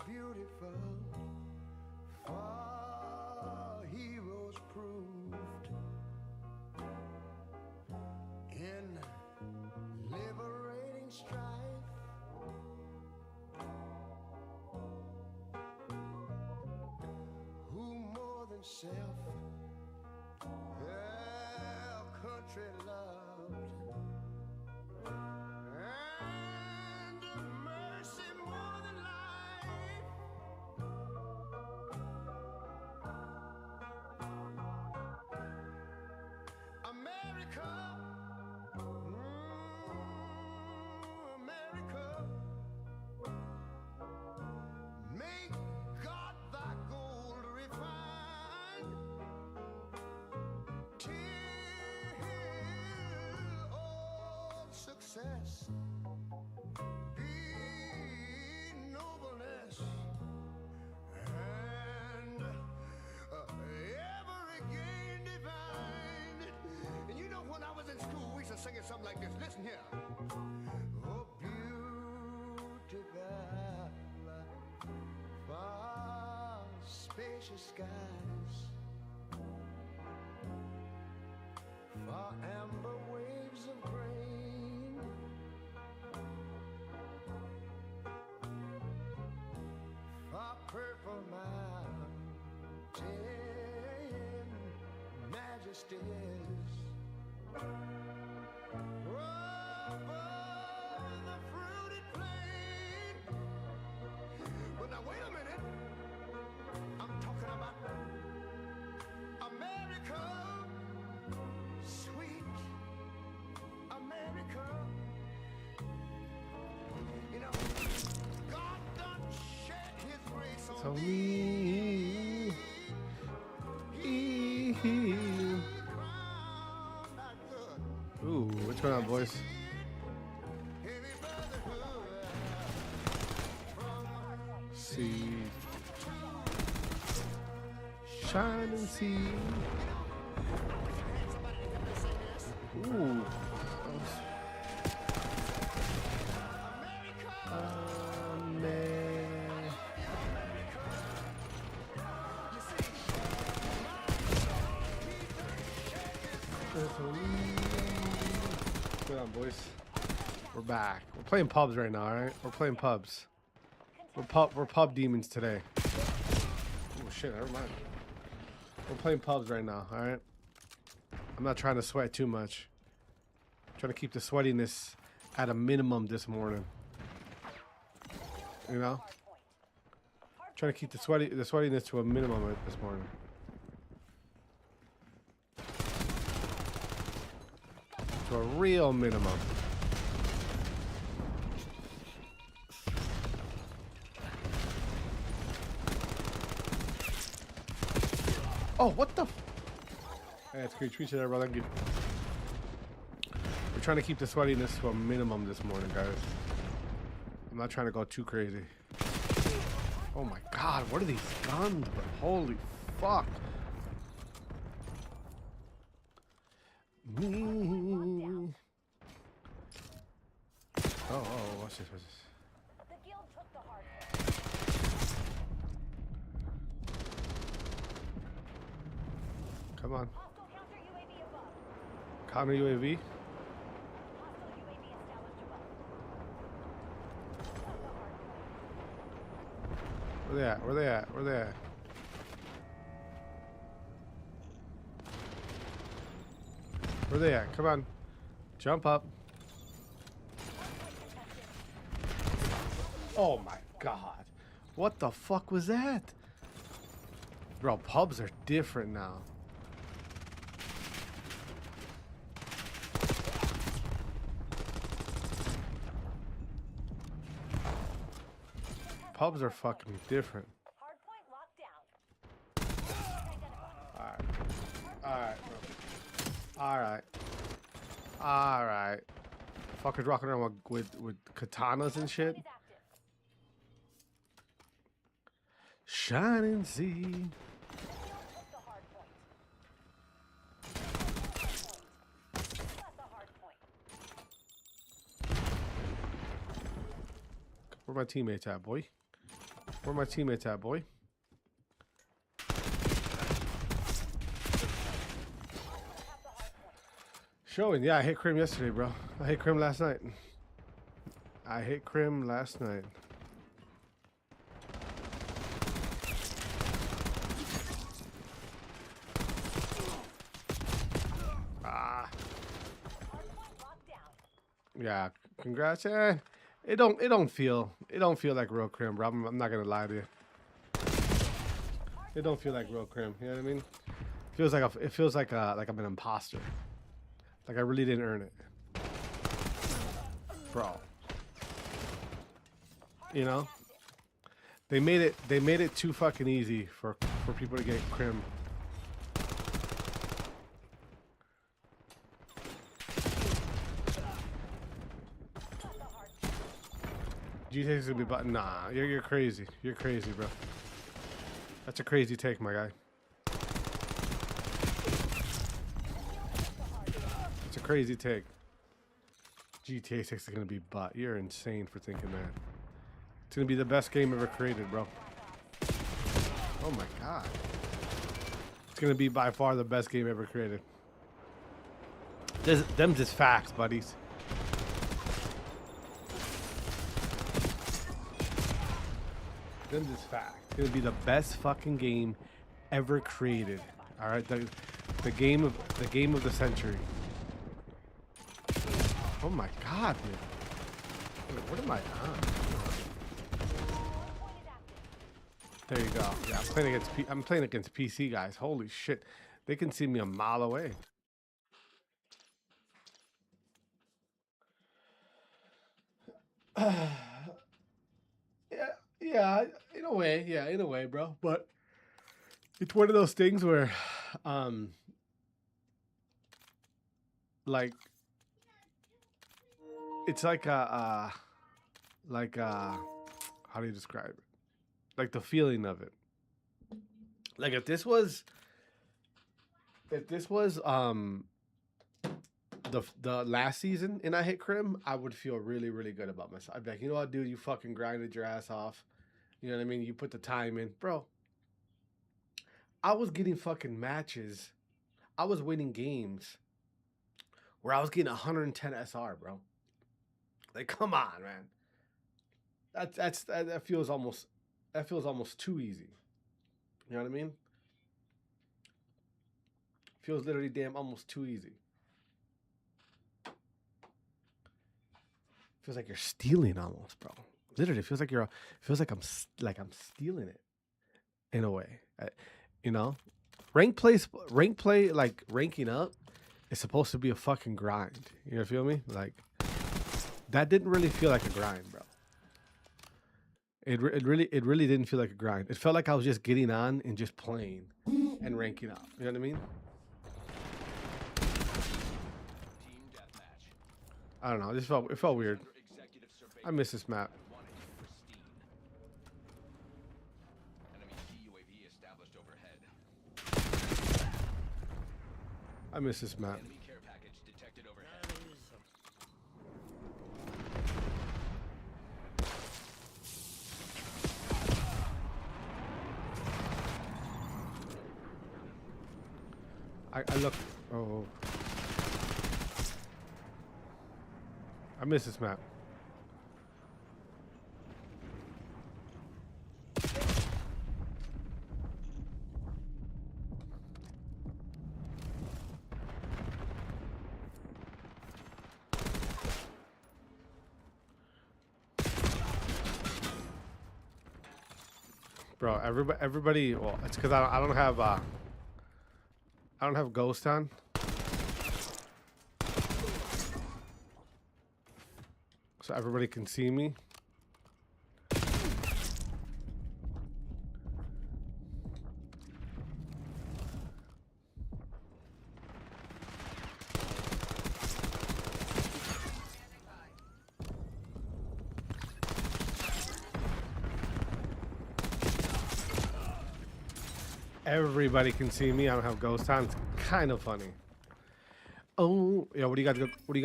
Beautiful, for heroes proved in liberating strife. Who more than self their country loved, and mercy more than life. America, America, make God thy gold refined, till all success be nobleness, and every gain divine. And you know, when I was in school, we used to sing it something like this. Listen here. Oh, beautiful, far spacious skies, far amber waves of grain, far purple mountain majesties, above the fruited plain. But now wait a minute, I'm talking about America, sweet America. You know, God done shed his grace on me. Ooh, what's going on, boys? See, shine and see. Ooh. What's going on, boys? We're back. We're playing pubs right now, alright? We're playing pubs. We're pub demons today. Oh shit, never mind. We're playing pubs right now, alright? I'm not trying to sweat too much. I'm trying to keep the sweatiness at a minimum this morning. You know? Trying to keep the sweatiness to a minimum this morning. To a real minimum. Oh, what the? Hey, it's great. Appreciate it, brother. Good. We're trying to keep the sweatiness to a minimum this morning, guys. I'm not trying to go too crazy. Oh my god, what are these guns? But holy fuck. Oh, what's this? What's this? The guild took the hard Come on. Hostile counter UAV above. Counter UAV? Hostile UAV established above. Took the hard point. Where they at? Where they at? Where they at? Where they at? Come on. Jump up. Hardpoint contested. Oh my god. What the fuck was that? Bro, pubs are different now. Pubs are fucking different. Hardpoint locked down. Alright. Alright, bro. Alright. Alright. Fuckers rocking around with katanas and shit. Is active. Shining sea. The field took the hardpoint. Got the hardpoint. Where my teammates at, boy? Where my teammates at, boy? Showing, yeah, I hit Crim yesterday, bro. I hit Crim last night. I hit Crim last night. Ah. Hardpoint locked down. Yeah, congrats. It don't feel like real Crim, bro. I'm not gonna lie to you. It don't feel like real Crim. You know what I mean? It feels like I'm an imposter. Like I really didn't earn it, bro. You know? They made it too fucking easy for people to get Crim. Do you think it's gonna be button? Nah, you're crazy. You're crazy, bro. That's a crazy take, my guy. It's a crazy take. GTA 6 is gonna be butt. You're insane for thinking that. It's gonna be the best game ever created, bro. Oh my god. It's gonna be by far the best game ever created. Them just facts, buddies. Them just facts. It's gonna be the best fucking game ever created. All right, the game of the century. Oh my god, man. Wait, what am I on? There you go. Yeah, I'm playing against PC guys. Holy shit, they can see me a mile away. Yeah, in a way, bro. But it's one of those things where, like, it's like how do you describe it? Like the feeling of it. Like if this was the last season and I hit Crim, I would feel really, really good about myself. I'd be like, you know what, dude, you fucking grinded your ass off. You know what I mean? You put the time in. Bro, I was getting fucking matches. I was winning games where I was getting 110 SR, bro. Like, come on, man. That feels almost too easy. You know what I mean? Feels literally almost too easy. Feels like you're stealing almost, bro. Literally, feels like I'm stealing it in a way. You know, rank play, like ranking up is supposed to be a fucking grind. You feel me? Like that didn't really feel like a grind, bro. It really didn't feel like a grind. It felt like I was just getting on and just playing and ranking up. You know what I mean? I don't know. It felt weird. I miss this map. I miss this map. I look. Oh. I miss this map. Bro, everybody. Well, it's because I don't have Ghost on. So everybody can see me. Everybody can see me. I don't have Ghost on. It's kind of funny. Oh, yeah. What do you guys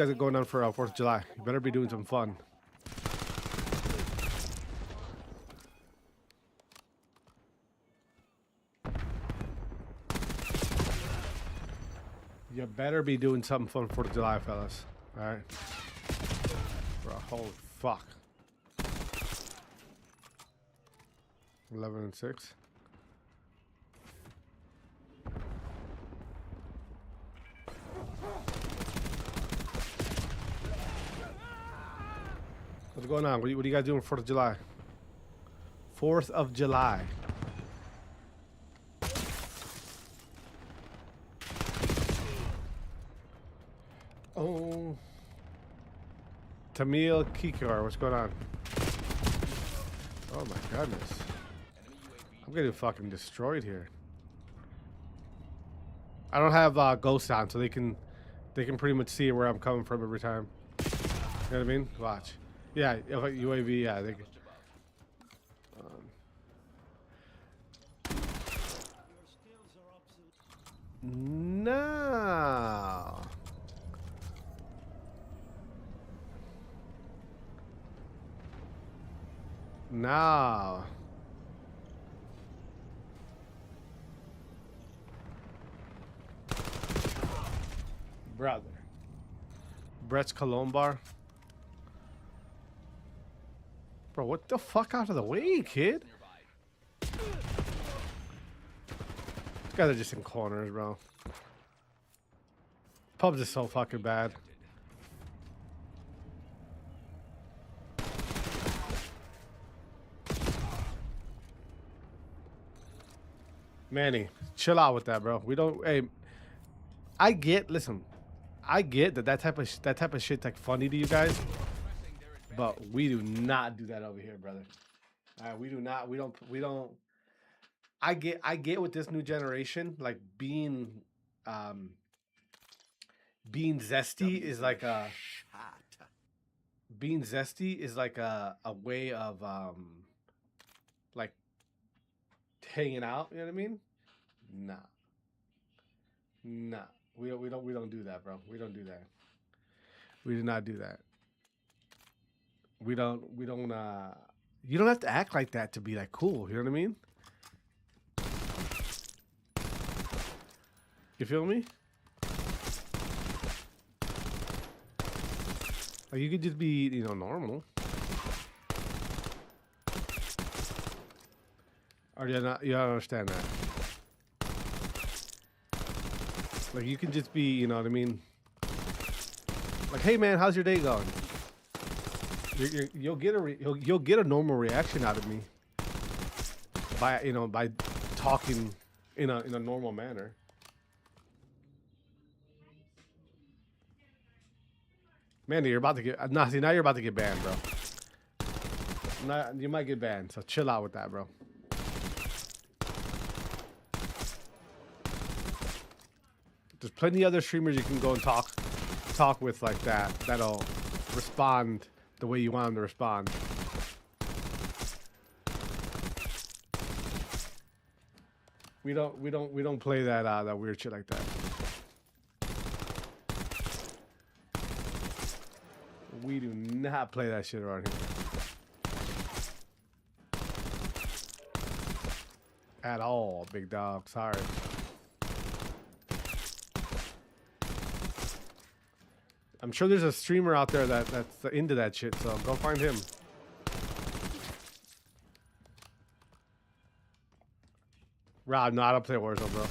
got going on for 4th of July? You better be doing some fun. You better be doing something fun for 4th of July, fellas. All right. Bro, holy fuck. 11 and 6. What's going on? What are you guys doing 4th of July? 4th of July. Oh. Tamil Kikar, what's going on? Oh my goodness. I'm getting fucking destroyed here. I don't have Ghost on, so they can pretty much see where I'm coming from every time. You know what I mean? Watch. Yeah, if like UAV, yeah, they can. No. No. Brother. Brett's Cologne bar. Bro, what the fuck out of the way, kid? These guys are just in corners, bro. Pubs is so fucking bad. Manny, chill out with that, bro. We don't. Hey, I get. Listen, I get that type of shit's like funny to you guys, but we do not do that over here, brother. All right, we do not. We don't. I get with this new generation, like being zesty is like a way of like hanging out. You know what I mean? Nah. We don't do that, bro. We don't do that. We do not do that. We don't. You don't have to act like that to be like cool. You know what I mean? You feel me? Like you could just be, normal. Or you don't understand that. Like you can just be, you know what I mean? Like, hey man, how's your day going? You'll get a normal reaction out of me by talking in a normal manner. Mandy, you're about to get now you're about to get banned, bro. You might get banned, so chill out with that, bro. There's plenty of other streamers you can go and talk with like that. That'll respond the way you want them to respond. We don't play that weird shit like that. We do not play that shit around here. At all, big dog. Sorry. I'm sure there's a streamer out there that's into that shit, so go find him. Rob, no, I don't play Warzone, bro.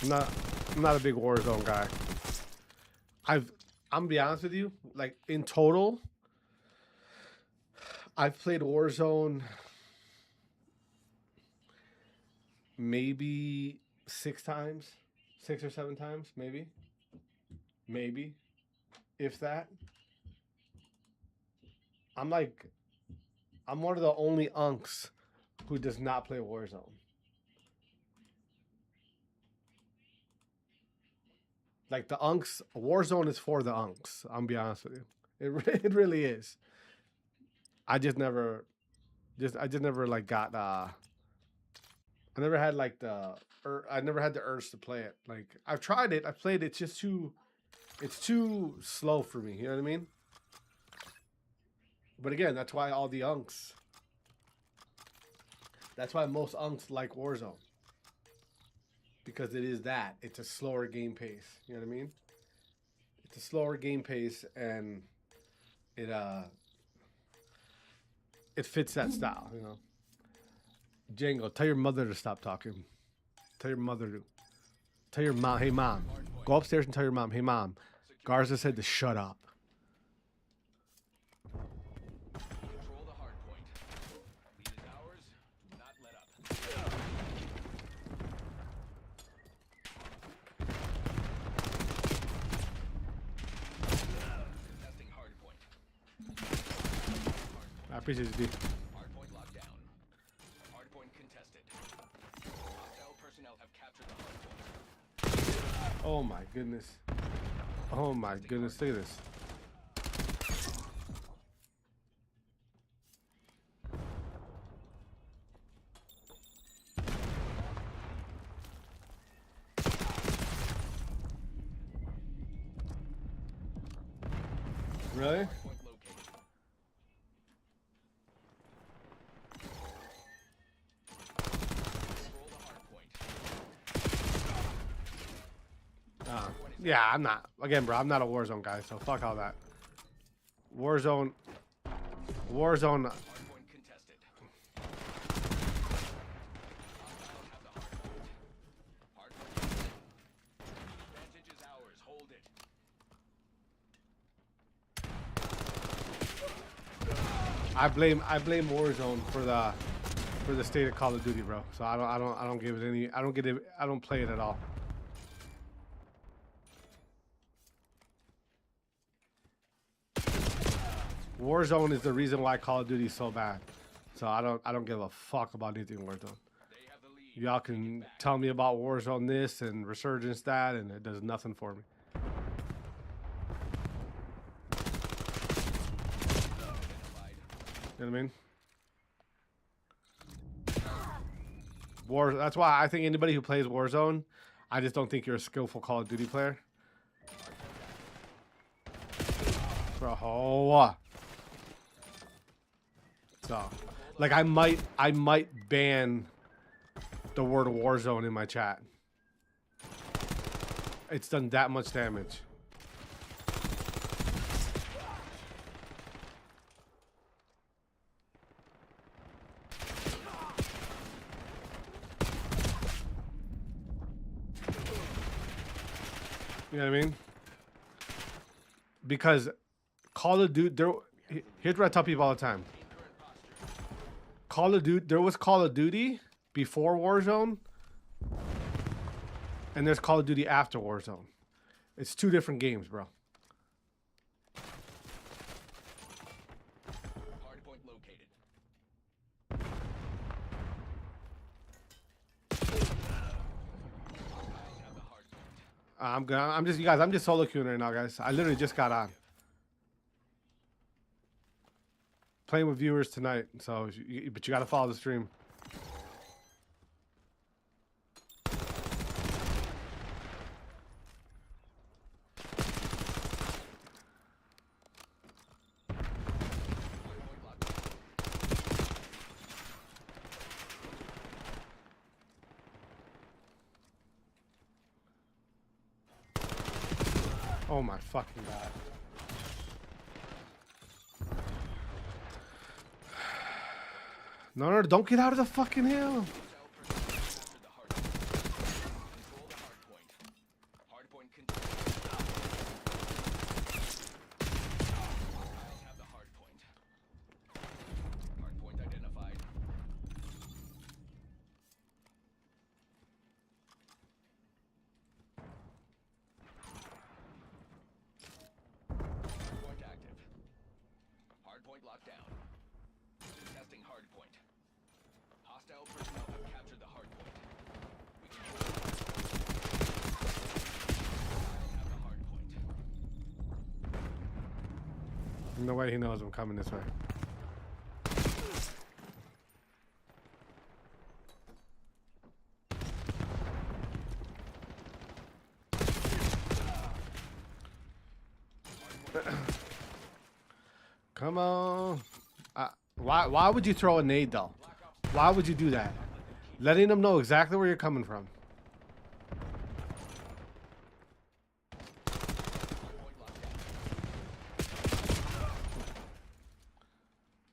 I'm not a big Warzone guy. I'm gonna be honest with you, like in total, I've played Warzone maybe 6 times, 6 or 7 times, maybe, if that. I'm one of the only unks who does not play Warzone. Like the unks, Warzone is for the unks. I'm be honest with you, it really is. I just never like got. I never had like I never had the urge to play it. Like I've tried it, I've played it. It's too slow for me. You know what I mean? But again, that's why all the unks. That's why most unks like Warzone. Because it is that. It's a slower game pace. You know what I mean? It's a slower game pace and it fits that style, you know. Django, tell your mother to stop talking. Tell your mother to. Tell your mom, hey mom. Go upstairs and tell your mom, hey mom. Garza said to shut up. Control the hard point. Lead is ours. Do not let up. Contesting hard point. I appreciate you, dude. Hard point locked down. Hard point contested. Hostile personnel have captured the hard point. Oh my goodness. Oh my goodness. Look at this. Really? Point located. Control the hard point. Yeah, I'm not. Again, bro, I'm not a Warzone guy, so fuck all that. Warzone. Hard point contested. Hostiles have the hard point. Hard point. Advantage is ours. Hold it. I blame Warzone for the state of Call of Duty, bro. So I don't give it any. I don't play it at all. Warzone is the reason why Call of Duty is so bad. So I don't give a fuck about anything Warzone. They have the lead. Y'all can tell me about Warzone this and Resurgence that, and it does nothing for me. You know what I mean? That's why I think anybody who plays Warzone, I just don't think you're a skillful Call of Duty player. Bro, so, like I might ban the word Warzone in my chat. It's done that much damage. You know what I mean? Because Call of Duty, here's what I tell people all the time. Call of Duty, there was Call of Duty before Warzone, and there's Call of Duty after Warzone. It's 2 different games, bro. Hard point located. Hostiles have the hard point. I'm good. I'm just solo queuing right now, guys. I literally just got on. Playing with viewers tonight, but you gotta follow the stream. Oh my fucking god. No, don't get out of the fucking hill. Hard point contested. Hostiles have the hard point. Hostile personnel have captured the hard point. We can have the hard point. No way he knows I'm coming this way. Come on. Why would you throw a nade though? Why would you do that? Letting them know exactly where you're coming from.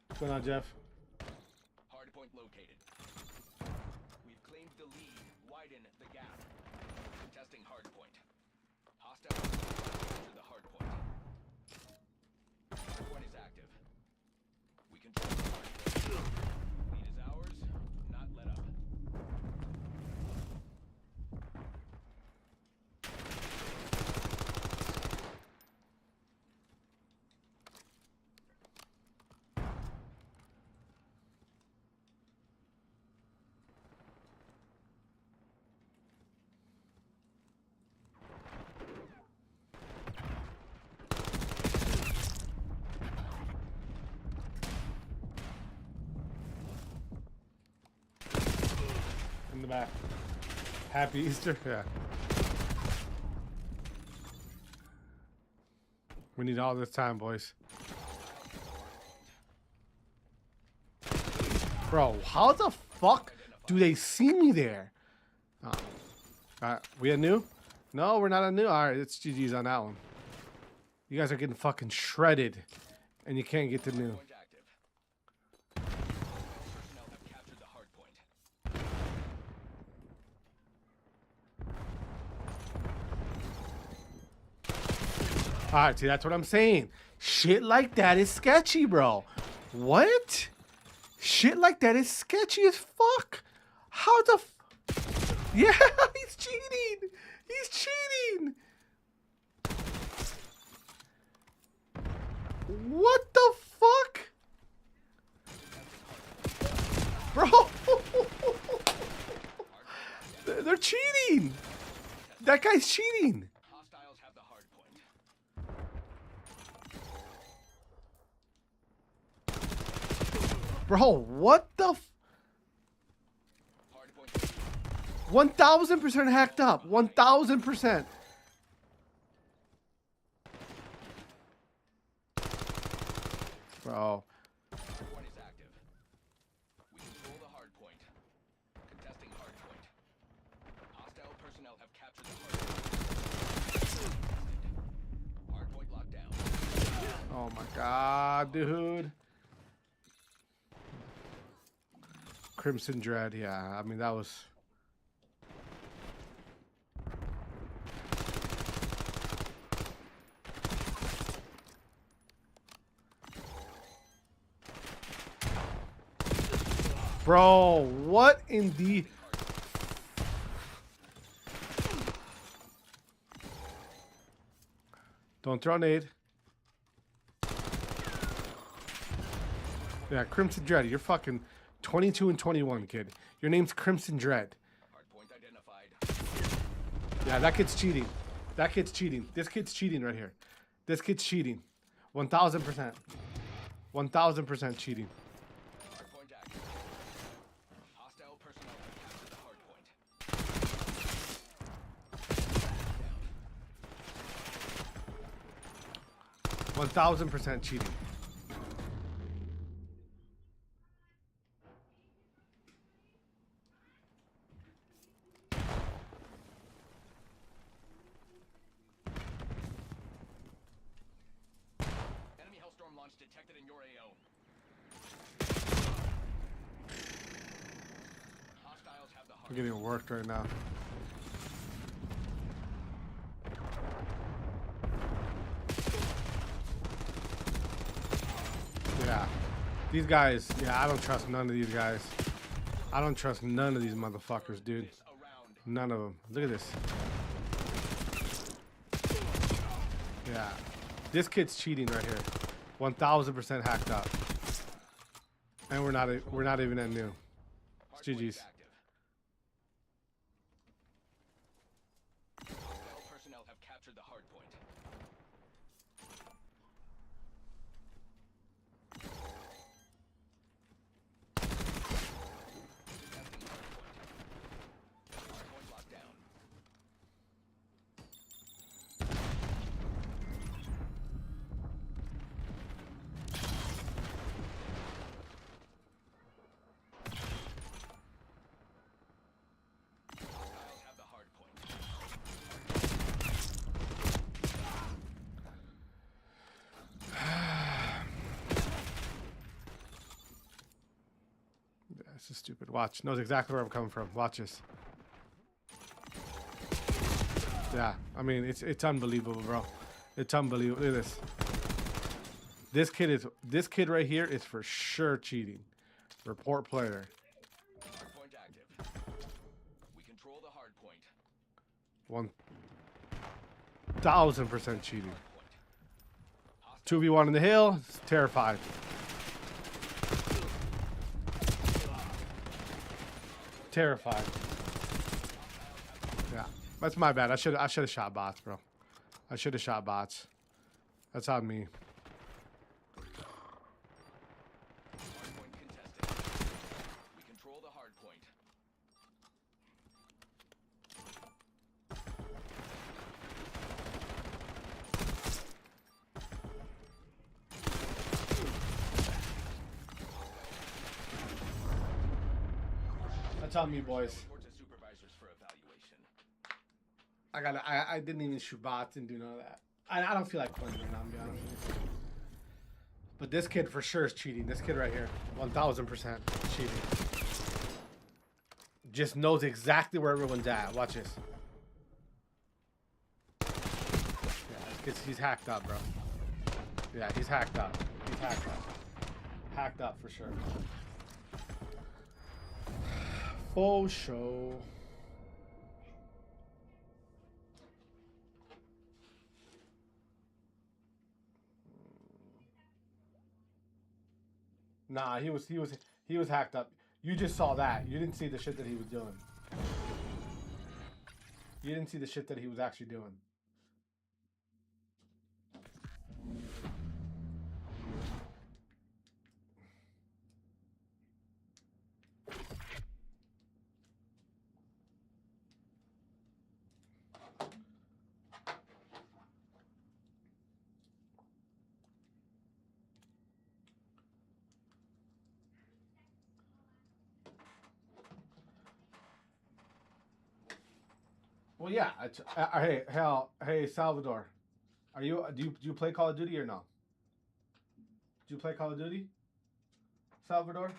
What's going on, Jeff? Hard point located. We've claimed the lead. Widen the gap. Contesting hard point. Hostile capture the hard point. Hard point is active. We control the hard point. Lead is ours. Not let up. In the back. Happy Easter. Yeah. We need all this time, boys. Bro, how the fuck do they see me there? We a new? No, we're not a new. All right, it's GG's on that one. You guys are getting fucking shredded, and you can't get the new. Point active. Personnel have captured the hard point. All right, see, that's what I'm saying. Shit like that is sketchy, bro. What? Shit like that is sketchy as fuck. How the yeah, he's cheating. He's cheating. What the fuck? Bro. They're cheating. That guy's cheating. Hostiles have the hard point. Bro, what the Hard point. 1000% hacked up. 1000%. Bro. Hard point is active. We control the hard point. Contesting hard point. Hostile personnel have captured the hard point. Hard point locked down. Oh my god, dude. Crimson Dread, yeah. I mean, that was... Bro, what in the... Don't throw a nade. Yeah, Crimson Dread, you're fucking 22 and 21, kid. Your name's Crimson Dread. Hard point identified. Yeah, that kid's cheating. That kid's cheating. This kid's cheating right here. This kid's cheating. 1000%. 1000% cheating. Hard point active. Hostile personnel have captured the hard point. 1000% cheating. Enemy Hellstorm launch detected in your AO. Hostiles have the hard I'm getting worked right now. Yeah. These guys, yeah, I don't trust none of these guys. I don't trust none of these motherfuckers, dude. this around. None of them. Look at this. Yeah. This kid's cheating right here. 1000% hacked up. And we're not even at new. It's GG's. Active. Hostile personnel have captured the hard point. Contesting hard point. Hard point locked down. Hostiles have the hard point. Yeah, this is stupid. Watch. Knows exactly where I'm coming from. Watch this. Yeah, I mean it's unbelievable, bro. It's unbelievable. Look at this. This kid right here is for sure cheating. Report player. Hard point active. We control the hard point. 1000% cheating. Hard point. 2v1 in the hill. Terrified. Terrified. Yeah, that's my bad. I should have shot bots, bro. I should have shot bots. That's on me. Hard point contested. We control the hard point. That's on me, boys. Report to supervisors for evaluation. I didn't even shoot bots and do none of that. I don't feel like playing right now, I'm be honest with you. But this kid for sure is cheating. This kid right here, 1000% cheating. Just knows exactly where everyone's at. Watch this. Yeah, he's hacked up, bro. Yeah, he's hacked up. He's hacked up. Hacked up for sure. Full show. Nah, he was hacked up. You just saw that. You didn't see the shit that he was doing. You didn't see the shit that he was actually doing. Well, yeah. Hey, Salvador, do you play Call of Duty or no? Do you play Call of Duty, Salvador?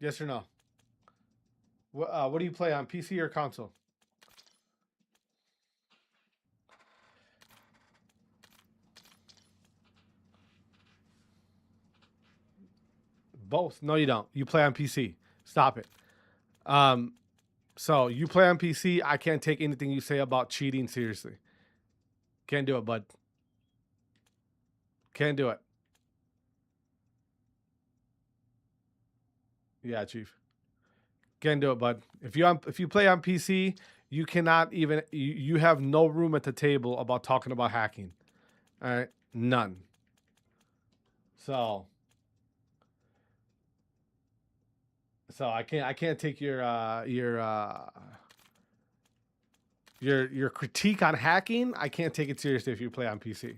Yes or no? What do you play on PC or console? Both. No, you don't. You play on PC. Stop it. So you play on PC. I can't take anything you say about cheating seriously. Can't do it, bud. Can't do it. Yeah, Chief. Can't do it, bud. If you play on PC, you cannot even you have no room at the table about talking about hacking. All right? None. So I can't take your critique on hacking. I can't take it seriously if you play on PC.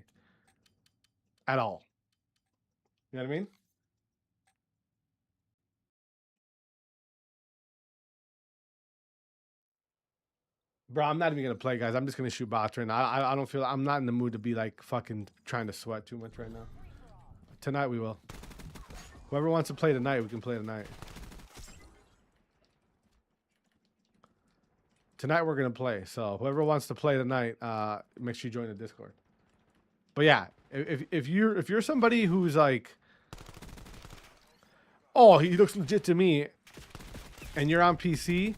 At all. You know what I mean? Bro, I'm not even gonna play, guys. I'm just gonna shoot bots right now. I don't feel I'm not in the mood to be like fucking trying to sweat too much right now. Tonight we will. Whoever wants to play tonight, we can play tonight. Tonight we're gonna play. So whoever wants to play tonight, make sure you join the Discord. But yeah, if you're somebody who's like, oh, he looks legit to me, and you're on PC,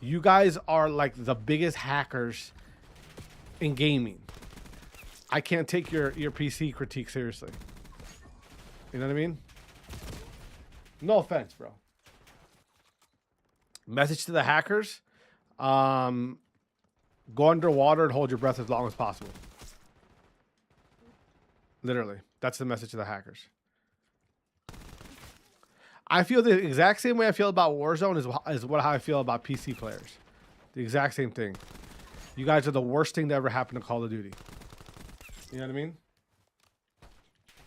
you guys are like the biggest hackers in gaming. I can't take your PC critique seriously. You know what I mean? No offense, bro. Message to the hackers. Go underwater and hold your breath as long as possible. Literally. That's the message to the hackers. I feel the exact same way I feel about Warzone is how I feel about PC players. The exact same thing. You guys are the worst thing to ever happen to Call of Duty. You know what I mean?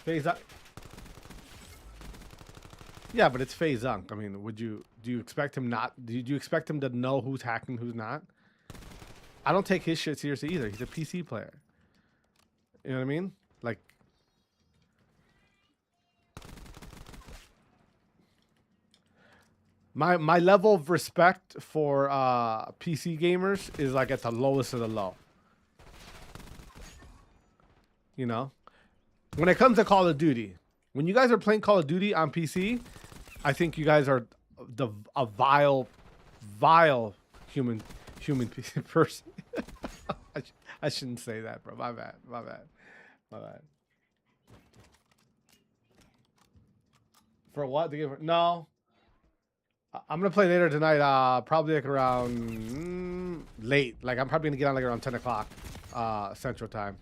FaZe. Yeah, but it's FaZe Zunk. I mean, do you expect him not? Do you expect him to know who's hacking, who's not? I don't take his shit seriously either. He's a PC player. You know what I mean? Like, my level of respect for PC gamers is like at the lowest of the low. You know, when it comes to Call of Duty, when you guys are playing Call of Duty on PC, I think you guys are a vile human person. I shouldn't say that, bro. My bad. For what? No. I'm gonna play later tonight. Probably like around late. Like I'm probably gonna get on like around 10 o'clock Central Time.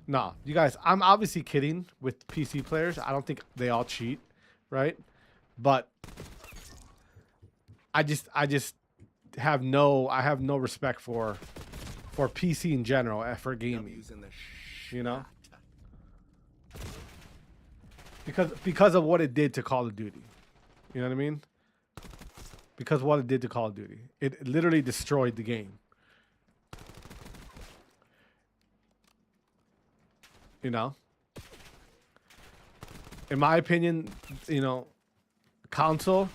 No, you guys. I'm obviously kidding with PC players. I don't think they all cheat, right? But I just have no respect for PC in general, for gaming. You know, because of what it did to Call of Duty. You know what I mean? Because of what it did to Call of Duty, it literally destroyed the game. You know, in my opinion, you know, console,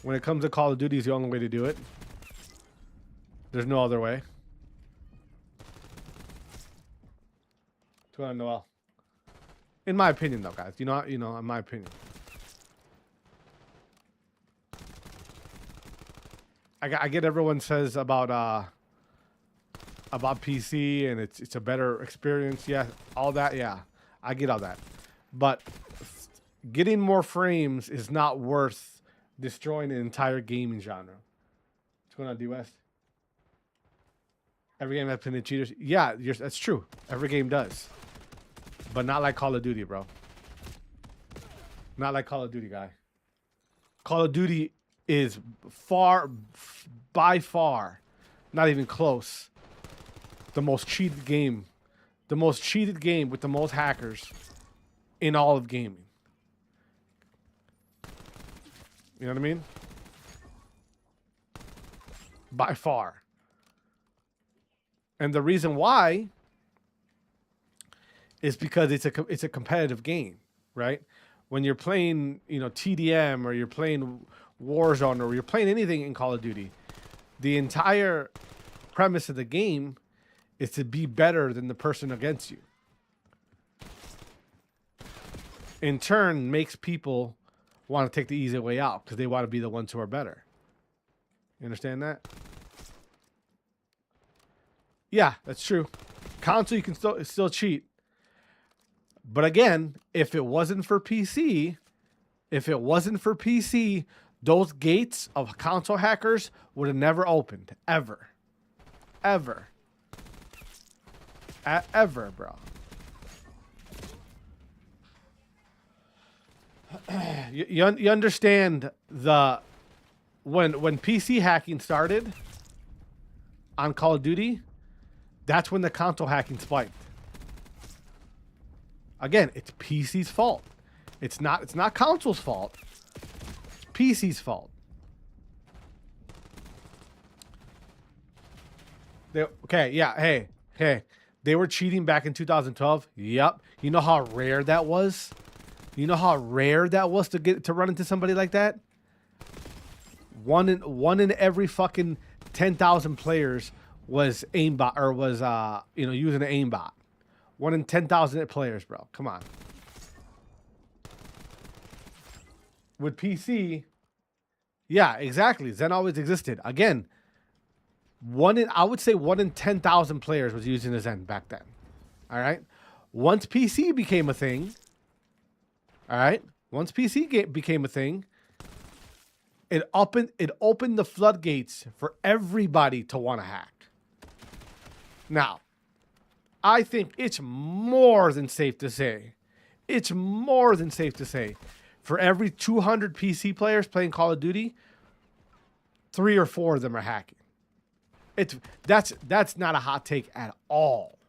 when it comes to Call of Duty, is the only way to do it. There's no other way. Noel. In my opinion, though, guys, you know, in my opinion, I get everyone says about PC and it's a better experience. Yeah, all that. Yeah, I get all that, but getting more frames is not worth destroying an entire gaming genre. What's going on, D West? Every game has plenty of cheaters. Yeah, that's true. Every game does, but not like Call of Duty, bro. Not like Call of Duty, guy. Call of Duty is by far, not even close, the most cheated game. The most cheated game with the most hackers in all of gaming. You know what I mean? By far. And the reason why is because it's a competitive game, right? When you're playing, you know, TDM or you're playing Warzone or you're playing anything in Call of Duty, the entire premise of the game is to be better than the person against you. In turn, makes people want to take the easy way out because they want to be the ones who are better. You understand that? Yeah, that's true. Console, you can still cheat. But again, if it wasn't for PC, those gates of console hackers would have never opened. Ever. Ever, bro. You understand when PC hacking started on Call of Duty, that's when the console hacking spiked. Again, it's PC's fault. It's not console's fault. It's PC's fault. Okay, yeah, hey. They were cheating back in 2012. Yep. You know how rare that was? You know how rare that was to run into somebody like that? One in every fucking 10,000 players was aimbot or was using an aimbot. 1 in 10,000 players, bro. Come on. With PC, yeah, exactly. Zen always existed. Again, I would say 1 in 10,000 players was using a Zen back then. All right. Once PC became a thing, all right. Once PC became a thing, It opened the floodgates for everybody to want to hack. Now, I think it's more than safe to say. It's more than safe to say. For every 200 PC players playing Call of Duty, 3 or 4 of them are hacking. That's not a hot take at all.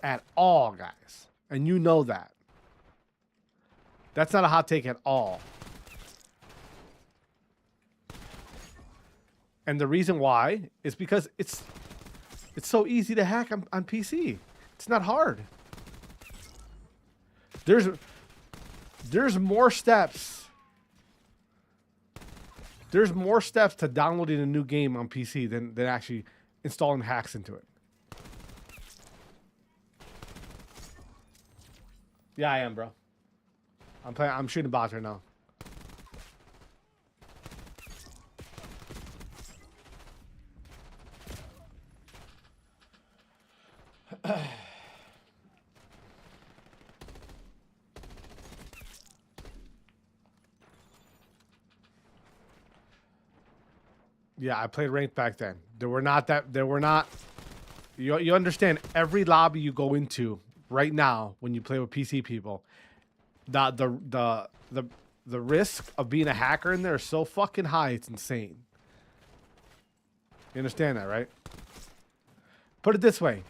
At all, guys. And you know that. That's not a hot take at all. And the reason why is because it's so easy to hack on PC. It's not hard. There's more steps. There's more steps to downloading a new game on PC than actually installing hacks into it. Yeah, I am, bro. I'm shooting bots right now. Yeah, I played ranked back then. There were not. You understand, every lobby you go into right now when you play with PC people, the risk of being a hacker in there is so fucking high, it's insane. You understand that, right? Put it this way.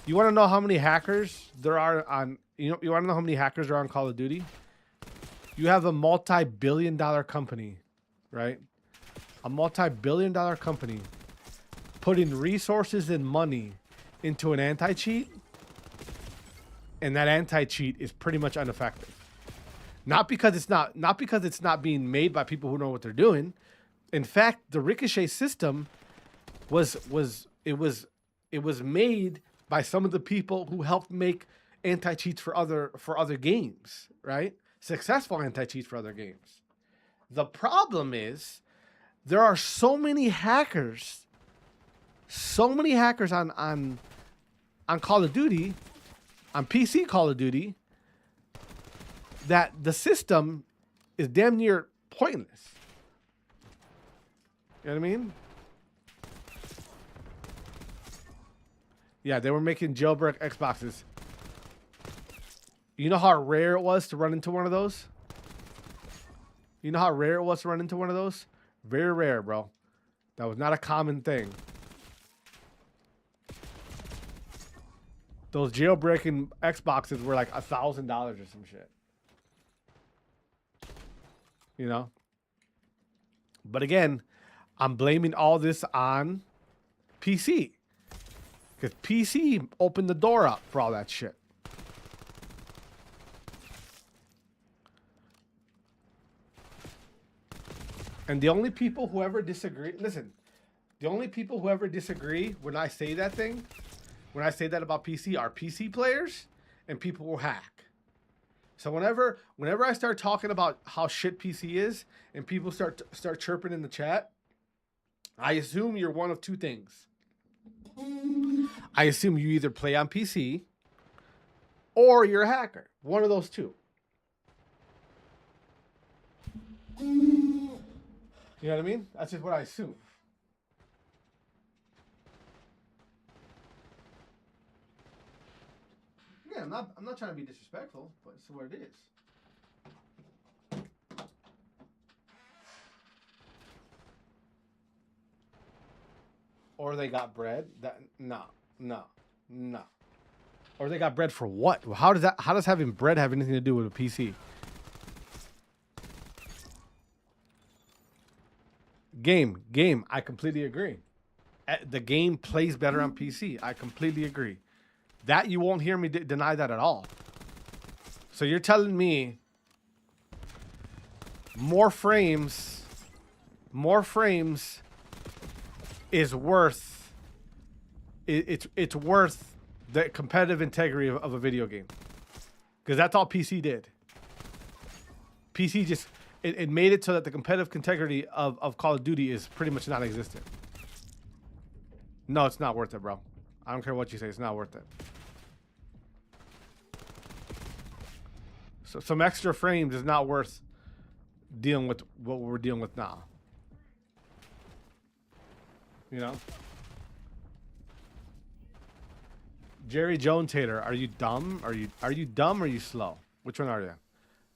You want to know how many hackers there are on, you want to know how many hackers are on Call of Duty? You have a multi-billion-dollar company, right? A multi-billion-dollar company putting resources and money into an anti-cheat, and that anti-cheat is pretty much ineffective. Not because it's not being made by people who know what they're doing. In fact, the Ricochet system was made by some of the people who helped make anti-cheats for other games, right? Successful anti-cheats for other games. The problem is there are so many hackers on Call of Duty, on PC Call of Duty, that the system is damn near pointless. You know what I mean? Yeah, they were making jailbreak Xboxes. You know how rare it was to run into one of those? You know how rare it was to run into one of those? Very rare, bro. That was not a common thing. Those jailbreaking Xboxes were like $1,000 or some shit. You know? But again, I'm blaming all this on PC. Because PC opened the door up for all that shit. And the only people who ever disagree, listen, the only people who ever disagree when I say that thing, when I say that about PC, are PC players and people who hack. So whenever I start talking about how shit PC is and people start chirping in the chat, I assume you're one of two things. I assume you either play on PC or you're a hacker. One of those two. You know what I mean? That's just what I assume. Yeah, I'm not trying to be disrespectful, but it's what it is. Or they got bread. No. Or they got bread for what? How does having bread have anything to do with a PC? Game. I completely agree. The game plays better on PC. I completely agree. That you won't hear me deny that at all. So you're telling me more frames is worth it's worth the competitive integrity of a video game, because that's all PC did. PC just it made it so that the competitive integrity of Call of Duty is pretty much non-existent. No, it's not worth it, bro. I don't care what you say, it's not worth it. So some extra frames is not worth dealing with what we're dealing with now. You know? Jerry Jones hater, are you dumb? Are you dumb or are you slow? Which one are you?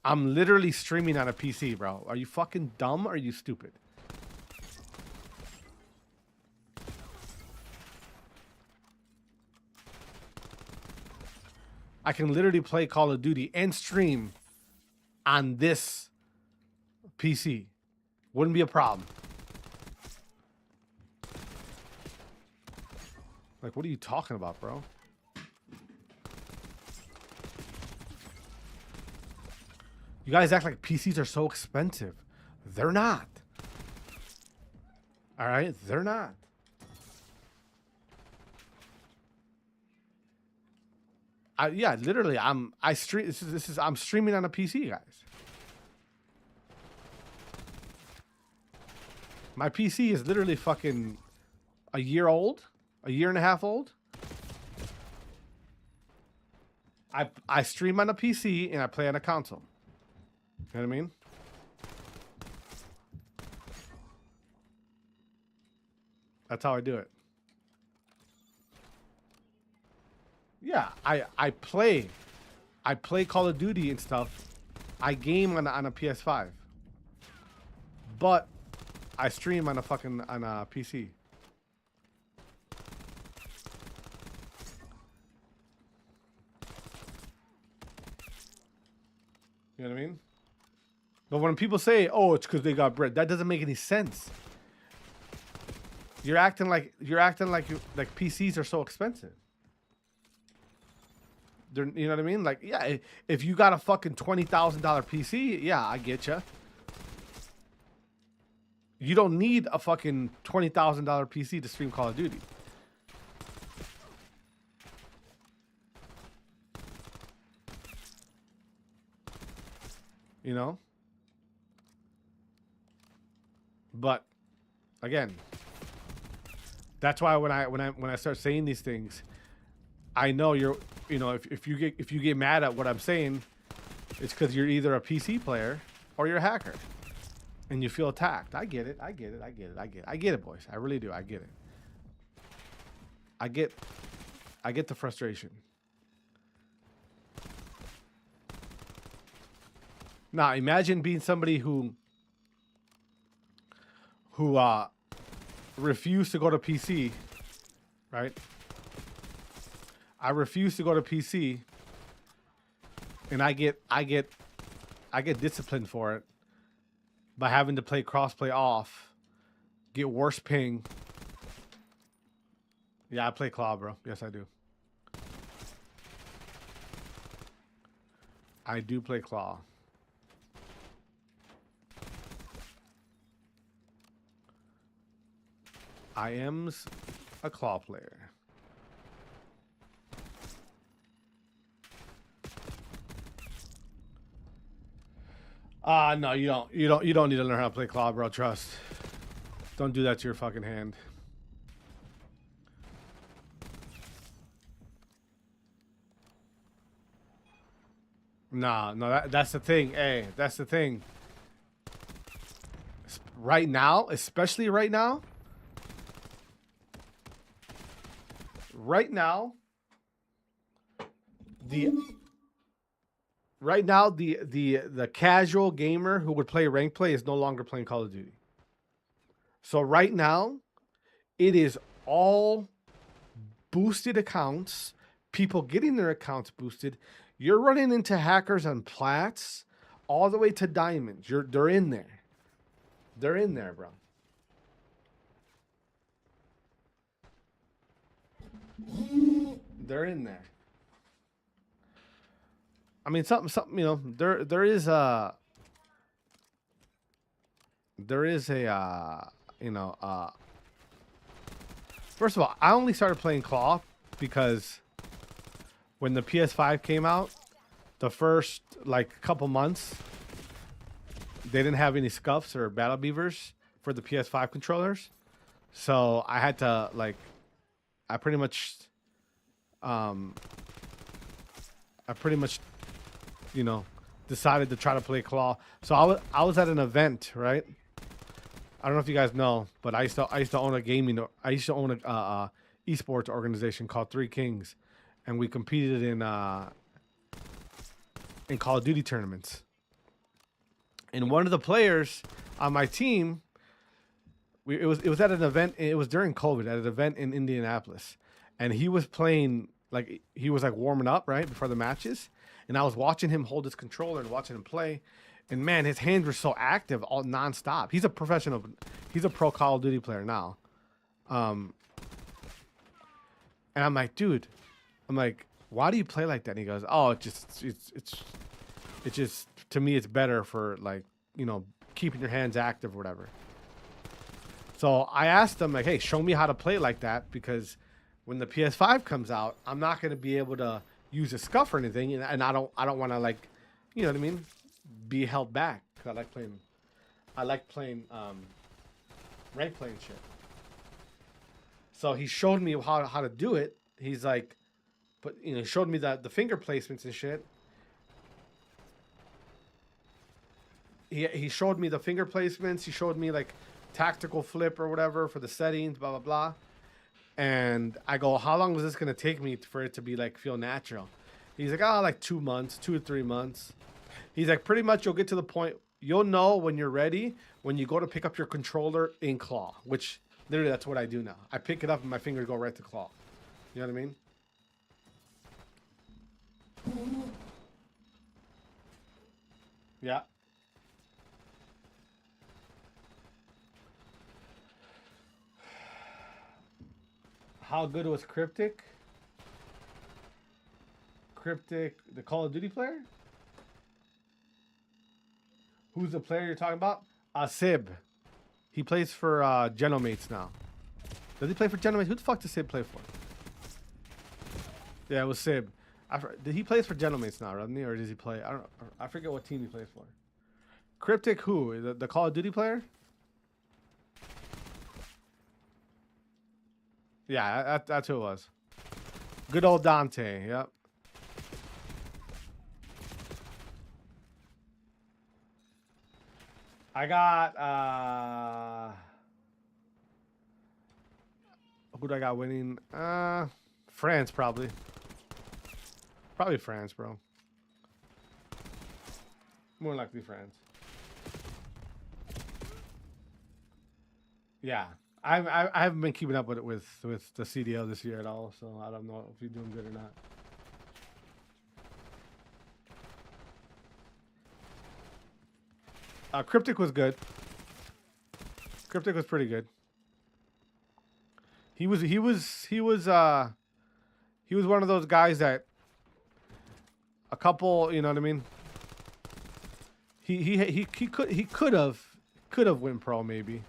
I'm literally streaming on a PC, bro. Are you fucking dumb or are you stupid? I can literally play Call of Duty and stream on this PC. Wouldn't be a problem. Like, what are you talking about, bro? You guys act like PCs are so expensive. They're not. All right? They're not. Yeah, literally, I'm streaming on a PC, guys. My PC is literally fucking a year old, a year and a half old. I stream on a PC and I play on a console. You know what I mean? That's how I do it. Yeah, I play Call of Duty and stuff. I game on a PS5. But I stream on a PC. You know what I mean? But when people say, "Oh, it's because they got bread," that doesn't make any sense. You're acting like PCs are so expensive. They're, you know what I mean? Like, yeah, if you got a fucking $20,000 PC, yeah, I get you. You don't need a fucking $20,000 PC to stream Call of Duty. You know? But again, that's why when I start saying these things, I know if you get mad at what I'm saying, it's because you're either a PC player or you're a hacker, and you feel attacked. I get it, boys. I really do. I get it. I get the frustration. Now imagine being somebody who refused to go to PC, right? I refuse to go to PC, and I get disciplined for it by having to play crossplay off, get worse ping. Yeah, I play Claw, bro. Yes, I do. I do play Claw. I am's a Claw player. No, you don't need to learn how to play Claw, bro. Trust. Don't do that to your fucking hand. Nah, no, that's the thing. Hey, that's the thing. Right now, especially right now. Right now, the casual gamer who would play rank play is no longer playing Call of Duty. So right now, it is all boosted accounts, people getting their accounts boosted. You're running into hackers on plats all the way to diamonds. They're in there. They're in there, bro. They're in there. I mean, something, you know, there is a, you know, first of all, I only started playing Claw because when the PS5 came out, the first like couple months, they didn't have any scuffs or battle beavers for the PS5 controllers, so I had to I pretty much, you know, decided to try to play Claw. So I was at an event, right? I don't know if you guys know, but I used to own a esports organization called Three Kings, and we competed in Call of Duty tournaments. And one of the players on my team, it was at an event. It was during COVID at an event in Indianapolis, and he was playing he was warming up right before the matches, and I was watching him hold his controller and watching him play, and man, his hands were so active all nonstop. He's a professional. He's a pro Call of Duty player now, and I'm like, dude, why do you play like that? And he goes, oh, it's just to me it's better for keeping your hands active or whatever. So I asked him hey, show me how to play like that, because when the PS5 comes out, I'm not going to be able to use a scuff or anything, and I don't want to you know what I mean, be held back. I like playing rank playing shit. So he showed me how to do it. He's showed me the finger placements and shit. He showed me the finger placements. He showed me tactical flip or whatever for the settings, blah blah blah. And I go, how long is this gonna take me for it to be feel natural? He's like 2 months, 2 to 3 months. He's pretty much you'll get to the point you'll know when you're ready when you go to pick up your controller in Claw, which literally that's what I do now. I pick it up and my fingers go right to Claw. You know what I mean? Yeah. How good was Cryptic? Cryptic, the Call of Duty player? Who's the player you're talking about? Sib. He plays for Genomates now. Does he play for Genomates? Who the fuck does Sib play for? Yeah, it was Sib. Did he plays for Genomates now, doesn't he? Or does he play? I don't know. I forget what team he plays for. Cryptic who? The Call of Duty player? Yeah, that's who it was. Good old Dante, yep. I got who do I got winning? France probably. Probably France, bro. More likely France. Yeah. I haven't been keeping up with it with the CDL this year at all, so I don't know if you're doing good or not. Cryptic was good. Cryptic was pretty good. He was one of those guys that a couple, you know what I mean? He could have went pro maybe.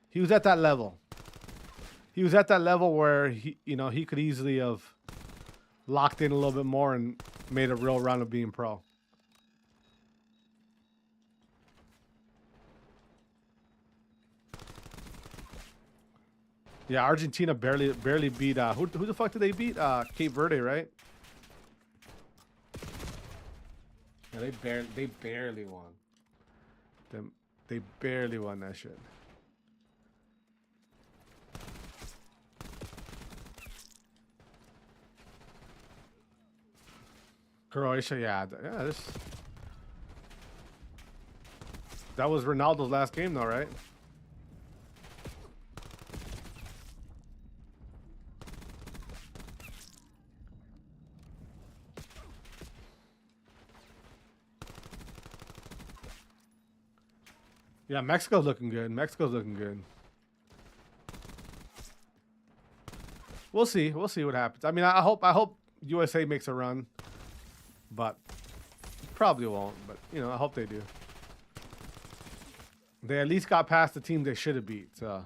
He was at that level. He was at that level where he could easily have locked in a little bit more and made a real run of being pro. Yeah, Argentina barely beat who the fuck did they beat? Cape Verde, right? Yeah, they barely won. They barely won that shit. Croatia, yeah, that was Ronaldo's last game, though, right? Yeah, Mexico's looking good. We'll see what happens. I mean, I hope USA makes a run. But probably won't. But I hope they do. They at least got past the team they should have beat. So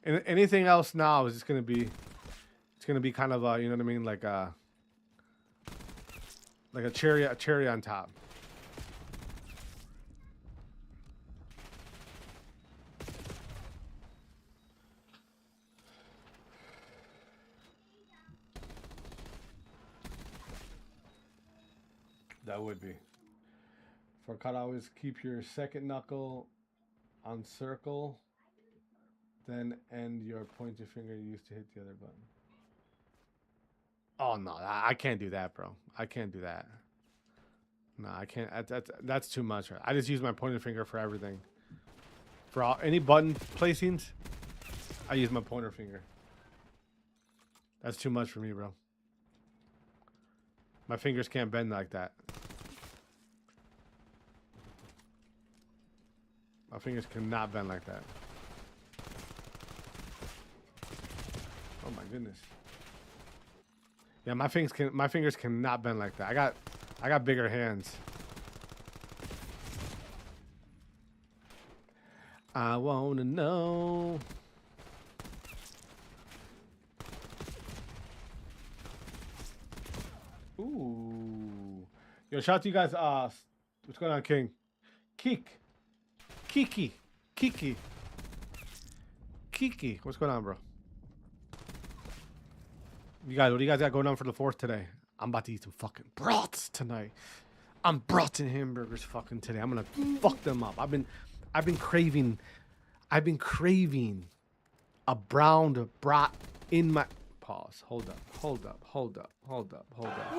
anything else now is just gonna be kind of you know what I mean, like a cherry on top. That would be. For cut, always keep your second knuckle on circle, then end your pointer finger used to hit the other button. Oh no, I can't do that, bro. I can't do that. No, I can't. That's too much. I just use my pointer finger for everything. For all, any button placings, I use my pointer finger. That's too much for me, bro. My fingers can't bend like that. My fingers cannot bend like that. Oh my goodness. Yeah, my fingers cannot bend like that. I got bigger hands. I wanna know. Ooh. Yo, shout out to you guys. What's going on, King? Kiki. What's going on, bro? You guys, what do you guys got going on for the 4th today? I'm about to eat some fucking brats tonight. I'm brats and hamburgers fucking today. I'm gonna fuck them up. I've been craving a browned brat in my pause. Hold up. Who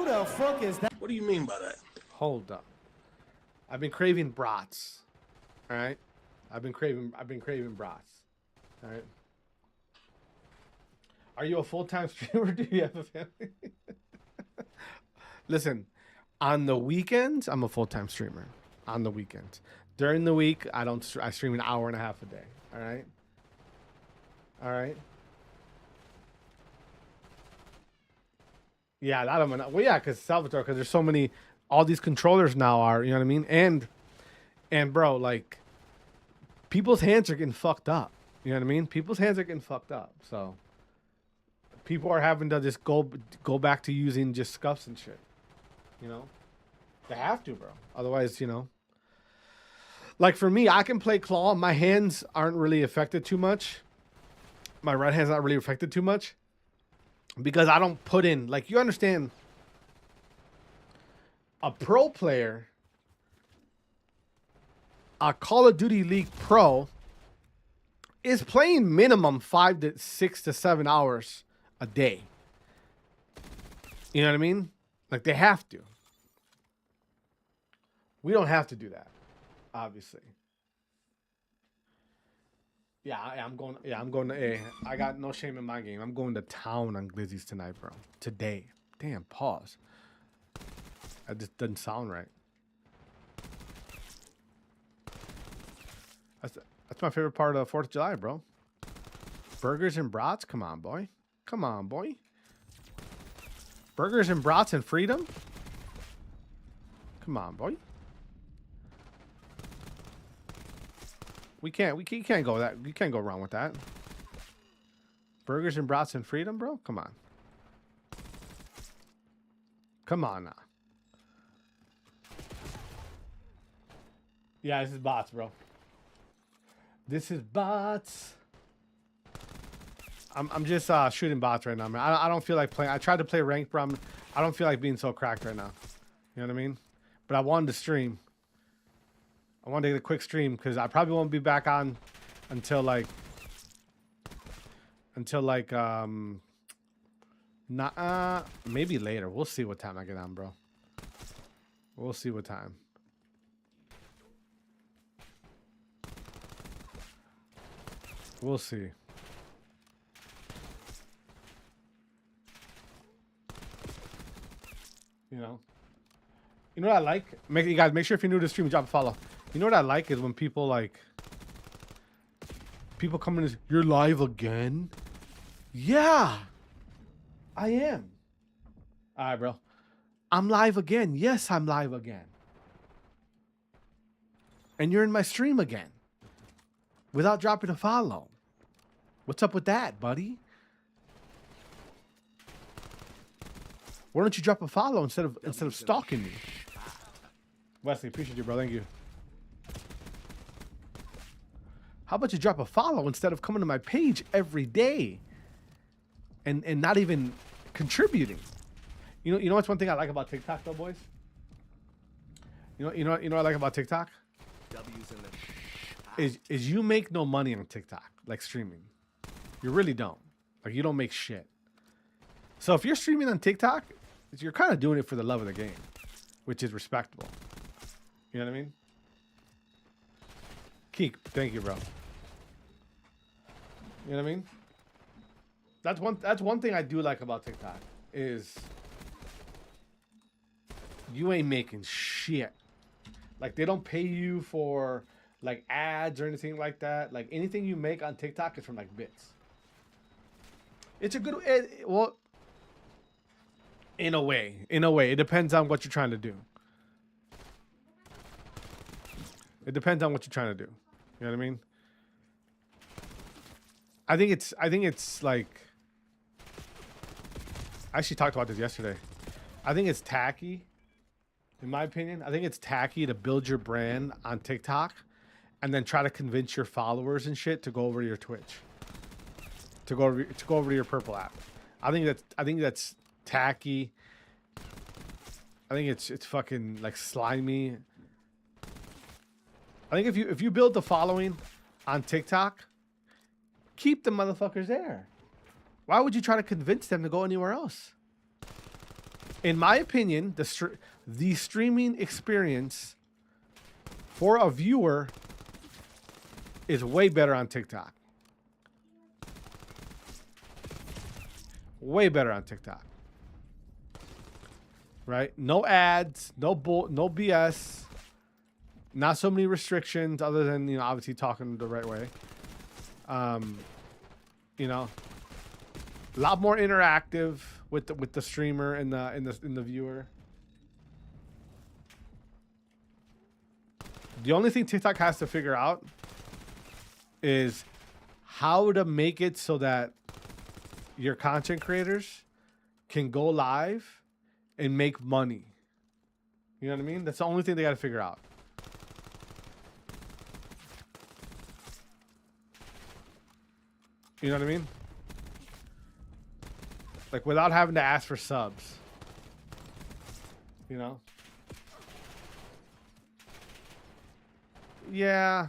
the fuck is that? What do you mean by that? Hold up. I've been craving brats. All right? I've been craving brats. All right? Are you a full-time streamer? Do you have a family? Listen, on the weekends, I'm a full-time streamer. On the weekends. During the week, I stream an hour and a half a day. All right? All right? Yeah, that I'm gonna. Well, yeah, because Salvatore, because there's so many. All these controllers now are, you know what I mean? And bro, like, people's hands are getting fucked up. You know what I mean? People's hands are getting fucked up. So people are having to just go back to using just scuffs and shit. You know, they have to, bro. Otherwise, you know. Like for me, I can play claw. My hands aren't really affected too much. My right hand's not really affected too much. Because I don't put in, like, you understand, a pro player, a Call of Duty League pro, is playing minimum 5 to 6 to 7 hours a day. You know what I mean? Like, they have to. We don't have to do that, obviously. Yeah, I'm going to A. I got no shame in my game. I'm going to town on Glizzy's tonight, bro. Today. Damn, pause. That just doesn't sound right. That's my favorite part of 4th of July, bro. Burgers and brats? Come on, boy. Come on, boy. Burgers and brats and freedom? Come on, boy. We can't go that. You can't go wrong with that. Burgers and brats and freedom, bro. Come on. Come on now. Yeah, this is bots, bro. This is bots. I'm just shooting bots right now, man. I don't feel like playing. I tried to play ranked, but I don't feel like being so cracked right now. You know what I mean? But I wanted to stream. I wanted to get a quick stream because I probably won't be back on until like maybe later. We'll see what time I get on, bro. We'll see what time. We'll see. You know what I like? You guys make sure if you're new to the stream, drop a follow. You know what I like is when people come in and say, "You're live again?" Yeah, I am. All right, bro. I'm live again. Yes, I'm live again. And you're in my stream again without dropping a follow. What's up with that, buddy? Why don't you drop a follow instead of stalking me? Wesley, appreciate you, bro. Thank you. How about you drop a follow instead of coming to my page every day and not even contributing? You know what's one thing I like about TikTok though, boys? You know what I like about TikTok? W's in the Is you make no money on TikTok, like streaming. You really don't. Like, you don't make shit. So if you're streaming on TikTok, you're kind of doing it for the love of the game, which is respectable. You know what I mean? Keek, thank you, bro. You know what I mean? That's one thing I do like about TikTok is you ain't making shit. Like, they don't pay you for like ads or anything like that. Like, anything you make on TikTok is from like bits. It's a good well, in a way, it depends on what you're trying to do. It depends on what you're trying to do. You know what I mean? I think it's like, I actually talked about this yesterday. I think it's tacky, in my opinion. I think it's tacky to build your brand on TikTok and then try to convince your followers and shit to go over to your Twitch, to go over to your Purple app. I think that's tacky. I think it's fucking like slimy. I think if you build the following on TikTok, keep the motherfuckers there. Why would you try to convince them to go anywhere else? In my opinion, the streaming experience for a viewer is way better on TikTok. Way better on TikTok. Right? No ads, no BS. Not so many restrictions other than, you know, obviously talking the right way. You know, a lot more interactive with the streamer and the viewer. The only thing TikTok has to figure out is how to make it so that your content creators can go live and make money. You know what I mean? That's the only thing they got to figure out. You know what I mean? Like, without having to ask for subs. You know? Yeah.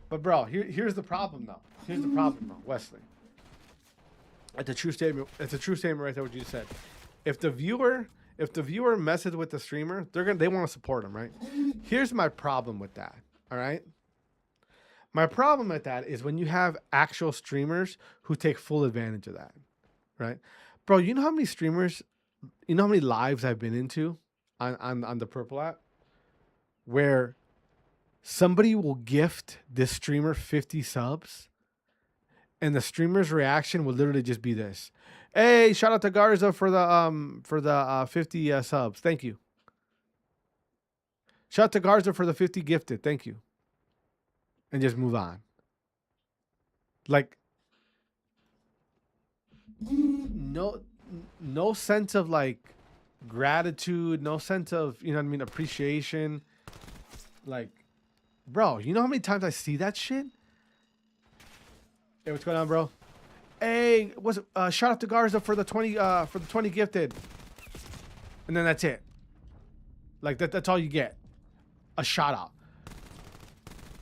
But bro, here's the problem though. Here's the problem though, Wesley. It's a true statement. It's a true statement right there what you said. If the viewer messes with the streamer, they want to support him, right? Here's my problem with that. All right? My problem with that is when you have actual streamers who take full advantage of that, right? Bro, you know how many streamers, you know how many lives I've been into on the Purple app where somebody will gift this streamer 50 subs and the streamer's reaction will literally just be this. Hey, shout out to Garza for the 50 subs. Thank you. Shout out to Garza for the 50 gifted. Thank you. And just move on. Like, no sense of like gratitude, no sense of, you know what I mean, appreciation. Like, bro, you know how many times I see that shit? Hey, what's going on, bro? Hey, shout out to Garza for the 20 gifted. And then that's it. Like that's all you get. A shout out.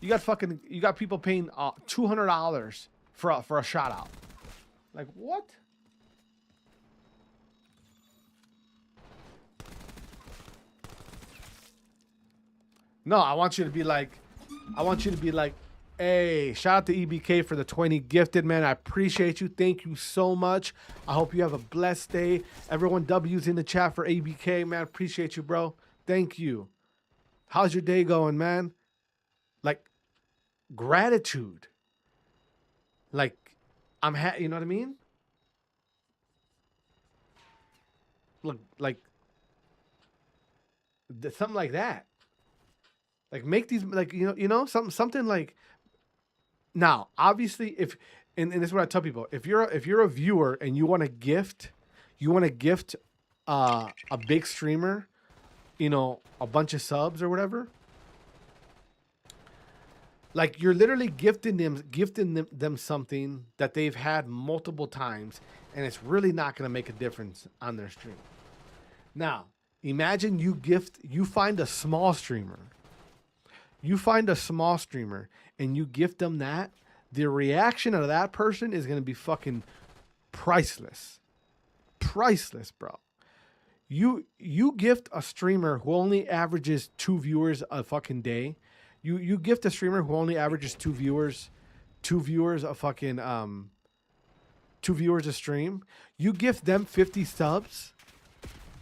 You got people paying $200 for a shout out. Like, what? No, I want you to be like, hey, shout out to EBK for the 20 gifted, man. I appreciate you. Thank you so much. I hope you have a blessed day. Everyone W's in the chat for ABK, man. Appreciate you, bro. Thank you. How's your day going, man? Like, gratitude. Like, you know what I mean? Look, like, something like that. Like, make these, like, you know, something like. Now, obviously, and this is what I tell people: if you're a viewer and you want to gift a big streamer, you know, a bunch of subs or whatever. Like, you're literally gifting them something that they've had multiple times, and it's really not going to make a difference on their stream. Now, Imagine you find a small streamer. You find a small streamer and you gift them that. The reaction of that person is going to be fucking priceless. Priceless, bro. You gift a streamer who only averages 2 viewers a fucking day. You gift a streamer who only averages 2 viewers a fucking 2 viewers a stream. You gift them 50 subs,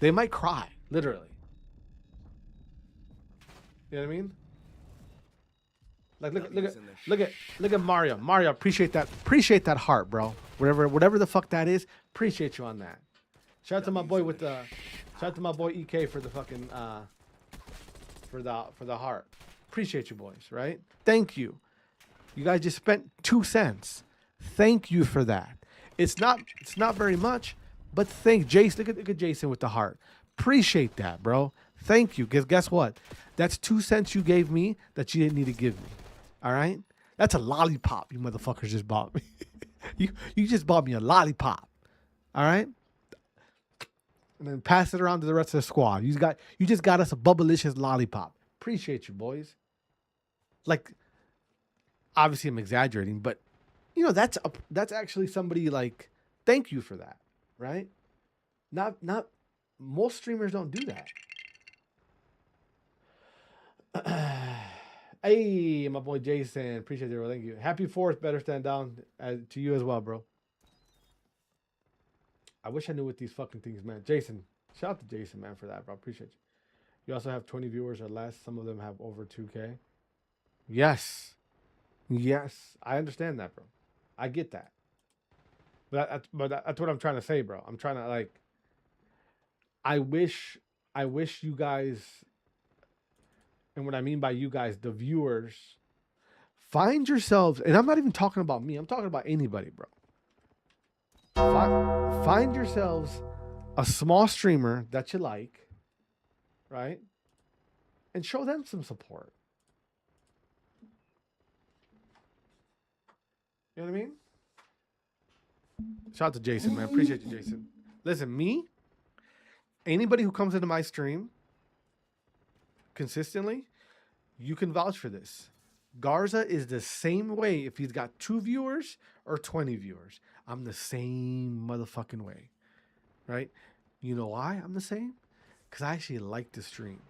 they might cry, literally. You know what I mean? Like look at Mario. Mario, appreciate that heart, bro. Whatever the fuck that is, appreciate you on that. Shout out to my boy EK for the fucking for the heart. Appreciate you boys, right? Thank you. You guys just spent 2 cents. Thank you for that. It's not very much, but thank Jason. Look at Jason with the heart. Appreciate that, bro. Thank you. Because guess what? That's 2 cents you gave me that you didn't need to give me. All right? That's a lollipop you motherfuckers just bought me. you just bought me a lollipop. All right? And then pass it around to the rest of the squad. You just got us a bubblicious lollipop. Appreciate you, boys. Like, obviously I'm exaggerating, but you know that's actually somebody like, thank you for that, right? Not most streamers don't do that. Hey, my boy Jason, appreciate it, bro. Thank you. Happy 4th, better stand down to you as well, bro. I wish I knew what these fucking things meant. Jason, shout out to Jason, man, for that, bro. Appreciate you. You also have 20 viewers or less. Some of them have over 2K. Yes, I understand that, bro. I get that. But that's what I'm trying to say, bro. I'm trying to like. I wish you guys, and what I mean by you guys, the viewers, find yourselves, and I'm not even talking about me. I'm talking about anybody, bro. Find yourselves a small streamer that you like, right? And show them some support. You know what I mean? Shout out to Jason, man. Appreciate you, Jason. Listen, me, anybody who comes into my stream consistently, you can vouch for this. Garza is the same way if he's got 2 viewers or 20 viewers. I'm the same motherfucking way, right? You know why I'm the same? Because I actually like to stream.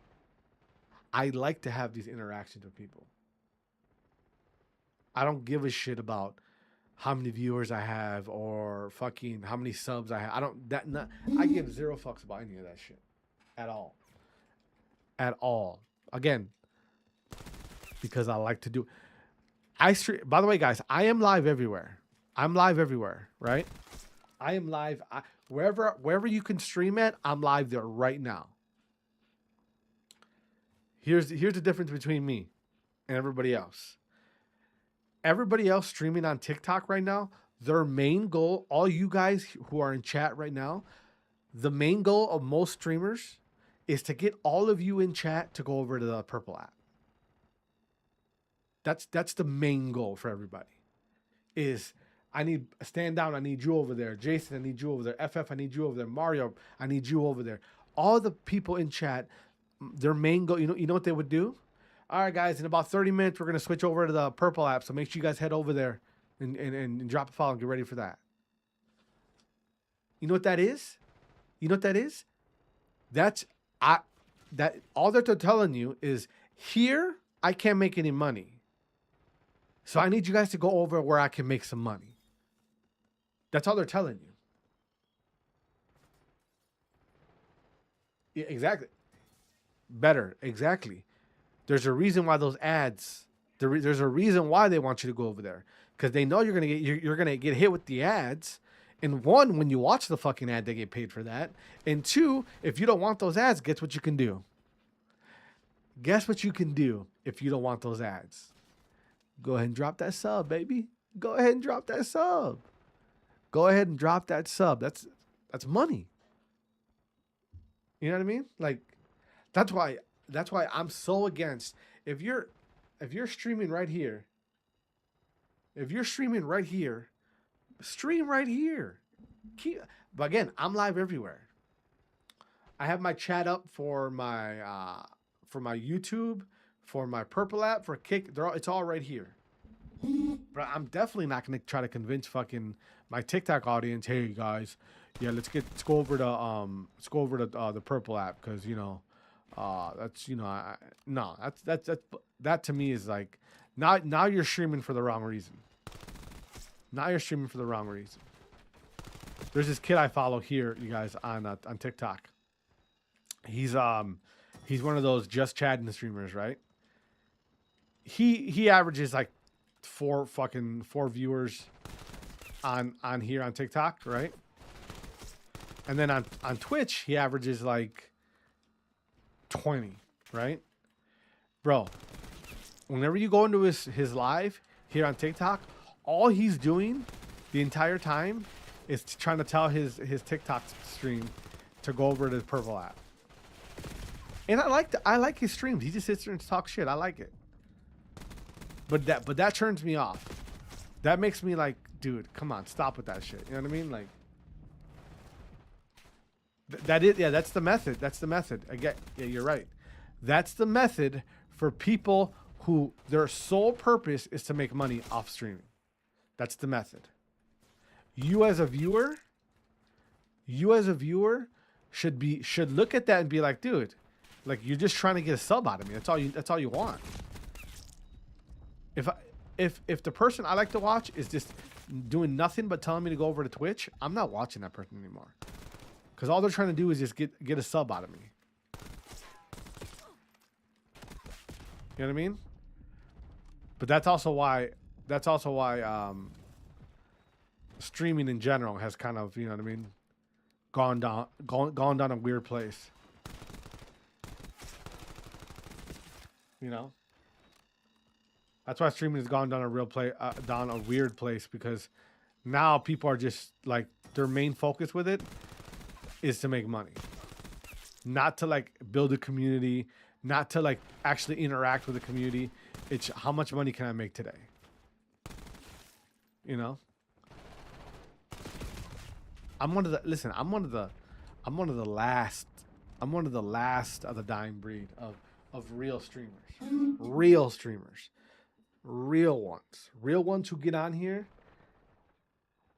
I like to have these interactions with people. I don't give a shit about how many viewers I have or fucking how many subs I have. I give 0 fucks about any of that shit. At all. At all. Again, because I like to do. By the way, guys, I am live everywhere. I'm live everywhere, right? I am live wherever you can stream at. I'm live there right now. Here's the difference between me and everybody else. Everybody else streaming on TikTok right now, their main goal, all you guys who are in chat right now, the main goal of most streamers is to get all of you in chat to go over to the Purple app. That's the main goal for everybody. Is I need stand down, I need you over there. Jason, I need you over there. FF, I need you over there. Mario, I need you over there. All the people in chat, their main goal, you know what they would do? All right, guys, in about 30 minutes, we're going to switch over to the Purple app. So make sure you guys head over there and drop a follow and get ready for that. You know what that is? You know what that is? That all that they're telling you is here, I can't make any money. So I need you guys to go over where I can make some money. That's all they're telling you. Yeah, exactly. Better. Exactly. There's a reason why those ads. There's a reason why they want you to go over there, because they know you're gonna get hit with the ads. And 1, when you watch the fucking ad, they get paid for that. And 2, if you don't want those ads, guess what you can do? Guess what you can do if you don't want those ads? Go ahead and drop that sub, baby. Go ahead and drop that sub. Go ahead and drop that sub. That's money. You know what I mean? Like, that's why I'm so against, if you're streaming right here, stream right here. But again, I'm live everywhere. I have my chat up for my YouTube, for my Purple app, for Kick. It's all right here. But I'm definitely not gonna try to convince fucking my TikTok audience. Hey guys, yeah, let's go over to the Purple app because that's no, that's that to me is like now you're streaming for the wrong reason. Now you're streaming for the wrong reason. There's this kid I follow here, you guys, on TikTok. He's one of those just chatting streamers, right? He averages like four viewers on here on TikTok, right? And then on Twitch, he averages like 20, right? Bro, whenever you go into his live here on TikTok, all he's doing the entire time is trying to tell his TikTok stream to go over to the Purple app. And I like his streams. He just sits there and talks shit. I like it. But that turns me off. That makes me like, dude, come on, stop with that shit. You know what I mean? Like that's the method. That's the method. Yeah, you're right. That's the method for people who their sole purpose is to make money off streaming. That's the method. You as a viewer should look at that and be like, dude, like you're just trying to get a sub out of me. That's all you want. If the person I like to watch is just doing nothing but telling me to go over to Twitch, I'm not watching that person anymore. Because all they're trying to do is just get a sub out of me. You know what I mean? But that's also why streaming in general has kind of, you know what I mean, gone down a weird place. You know? That's why streaming has gone down down a weird place, because now people are just like, their main focus with it is to make money, not to like build a community, not to like actually interact with the community. It's how much money can I make today? You know? I'm one of the last of the dying breed of real streamers. Real streamers. Real ones who get on here.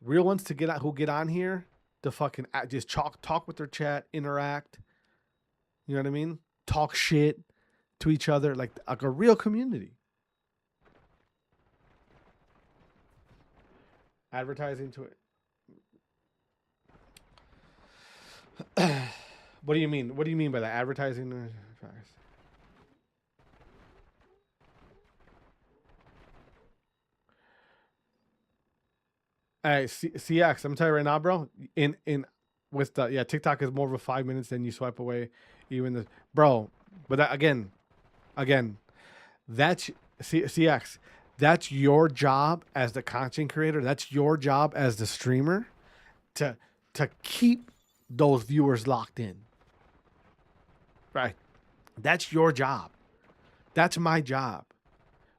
Real ones who get on here to fucking just talk with their chat, interact. You know what I mean? Talk shit to each other like a real community. Advertising to it. What do you mean? What do you mean by that? Advertising? Hey, CX, I'm telling you right now, bro. TikTok is more of a 5 minutes, then you swipe away. Bro. But that, again, that's CX. That's your job as the content creator. That's your job as the streamer to keep those viewers locked in. Right? That's your job. That's my job.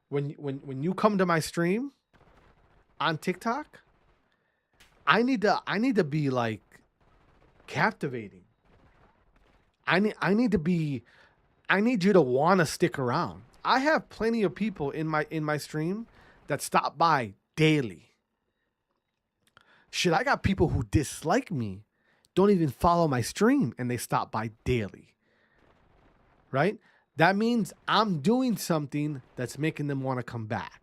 When you come to my stream on TikTok, I need to be like captivating. I need you to want to stick around. I have plenty of people in my stream that stop by daily. Shit, I got people who dislike me, don't even follow my stream, and they stop by daily. Right? That means I'm doing something that's making them want to come back.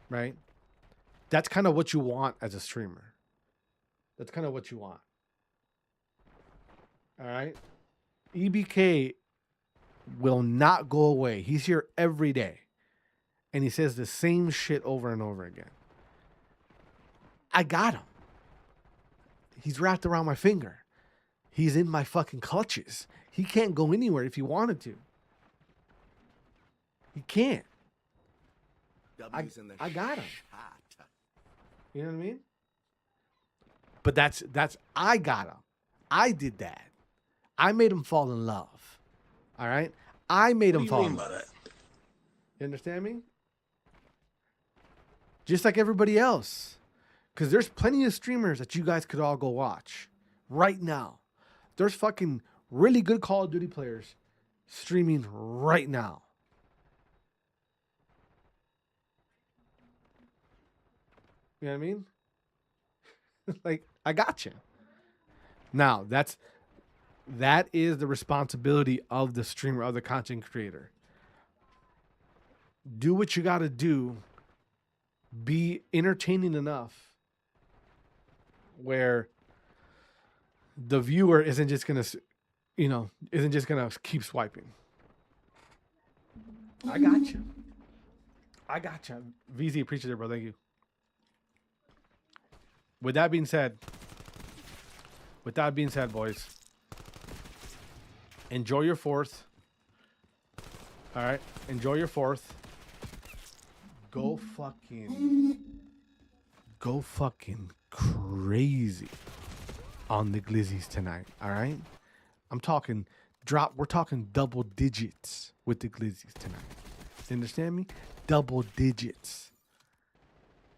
Right? That's kind of what you want as a streamer. That's kind of what you want. All right? EBK will not go away. He's here every day. And he says the same shit over and over again. I got him. He's wrapped around my finger. He's in my fucking clutches. He can't go anywhere if he wanted to. He can't. I got him. You know what I mean? But that's I got him. I did that. I made him fall in love. All right? I made him fall in love. You understand me? Just like everybody else. Because there's plenty of streamers that you guys could all go watch right now. There's fucking really good Call of Duty players streaming right now. You know what I mean? Like, I got you. Now, that is the responsibility of the streamer, of the content creator. Do what you got to do. Be entertaining enough where the viewer isn't just going to keep swiping. I got you. VZ, appreciate it, bro. Thank you. With that being said, boys, enjoy your 4th. All right, enjoy your 4th. Go fucking crazy on the glizzies tonight. All right, we're talking double digits with the glizzies tonight. You understand me? Double digits.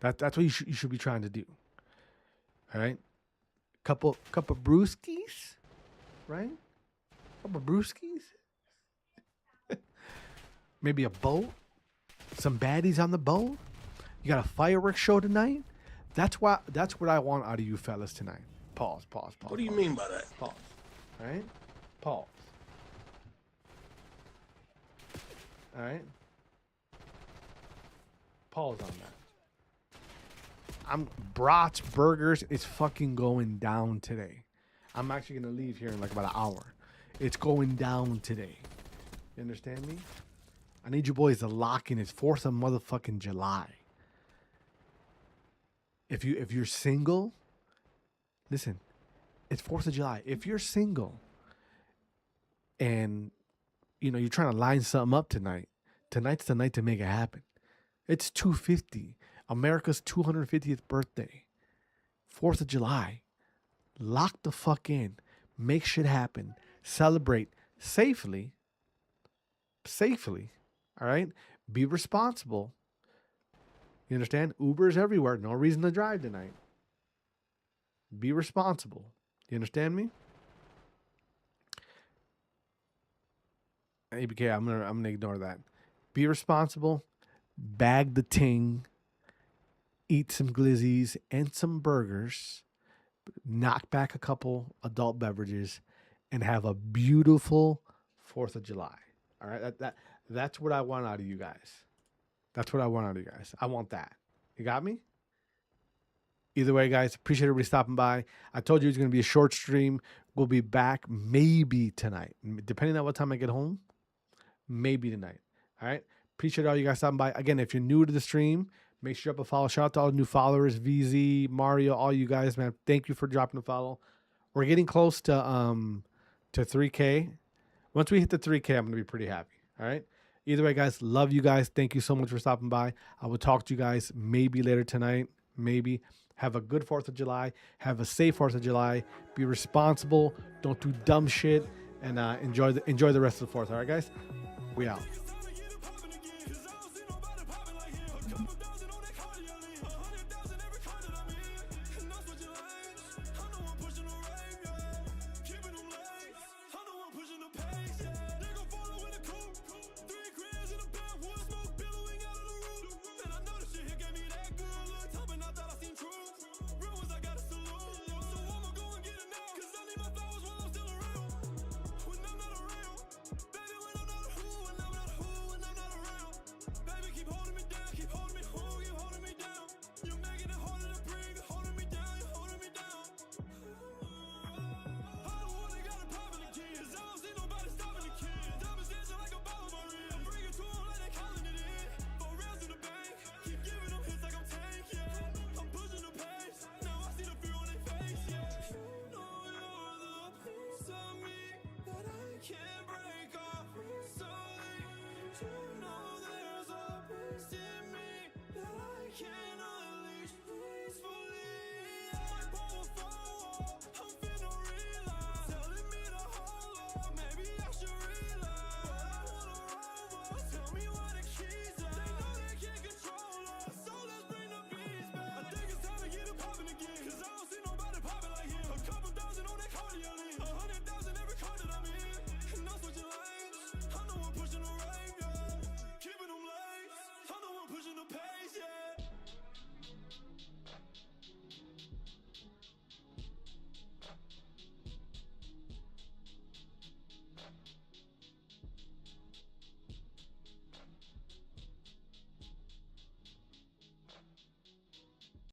That's what you should be trying to do. All right, couple brewskis, right? Couple brewskis. Maybe a boat. Some baddies on the boat. You got a fireworks show tonight. That's what I want out of you fellas tonight. Pause. What do you mean by that? Pause. All right. Pause. All right. Pause on that. Brats Burgers is fucking going down today. I'm actually gonna leave here in like about an hour. It's going down today. You understand me? I need you boys to lock in. It's 4th of motherfucking July. If you're single, listen, it's 4th of July. If you're single and you're trying to line something up tonight, tonight's the night to make it happen. It's 250. America's 250th birthday. 4th of July. Lock the fuck in. Make shit happen. Celebrate safely. All right? Be responsible. You understand? Uber's everywhere. No reason to drive tonight. Be responsible. You understand me? ABK, I'm gonna ignore that. Be responsible. Bag the ting. Eat some glizzies and some burgers. Knock back a couple adult beverages, and have a beautiful 4th of July. All right, that's what I want out of you guys. I want that. You got me? Either way, guys, appreciate everybody stopping by. I told you it's going to be a short stream. We'll be back maybe tonight, depending on what time I get home. Maybe tonight. All right. Appreciate all you guys stopping by. Again, if you're new to the stream, make sure you drop a follow. Shout out to all the new followers, VZ, Mario, all you guys, man. Thank you for dropping a follow. We're getting close to 3K. Once we hit the 3K, I'm going to be pretty happy. All right. Either way, guys, love you guys. Thank you so much for stopping by. I will talk to you guys maybe later tonight. Maybe. Have a good 4th of July. Have a safe 4th of July. Be responsible. Don't do dumb shit. And enjoy the rest of the 4th. All right, guys? We out.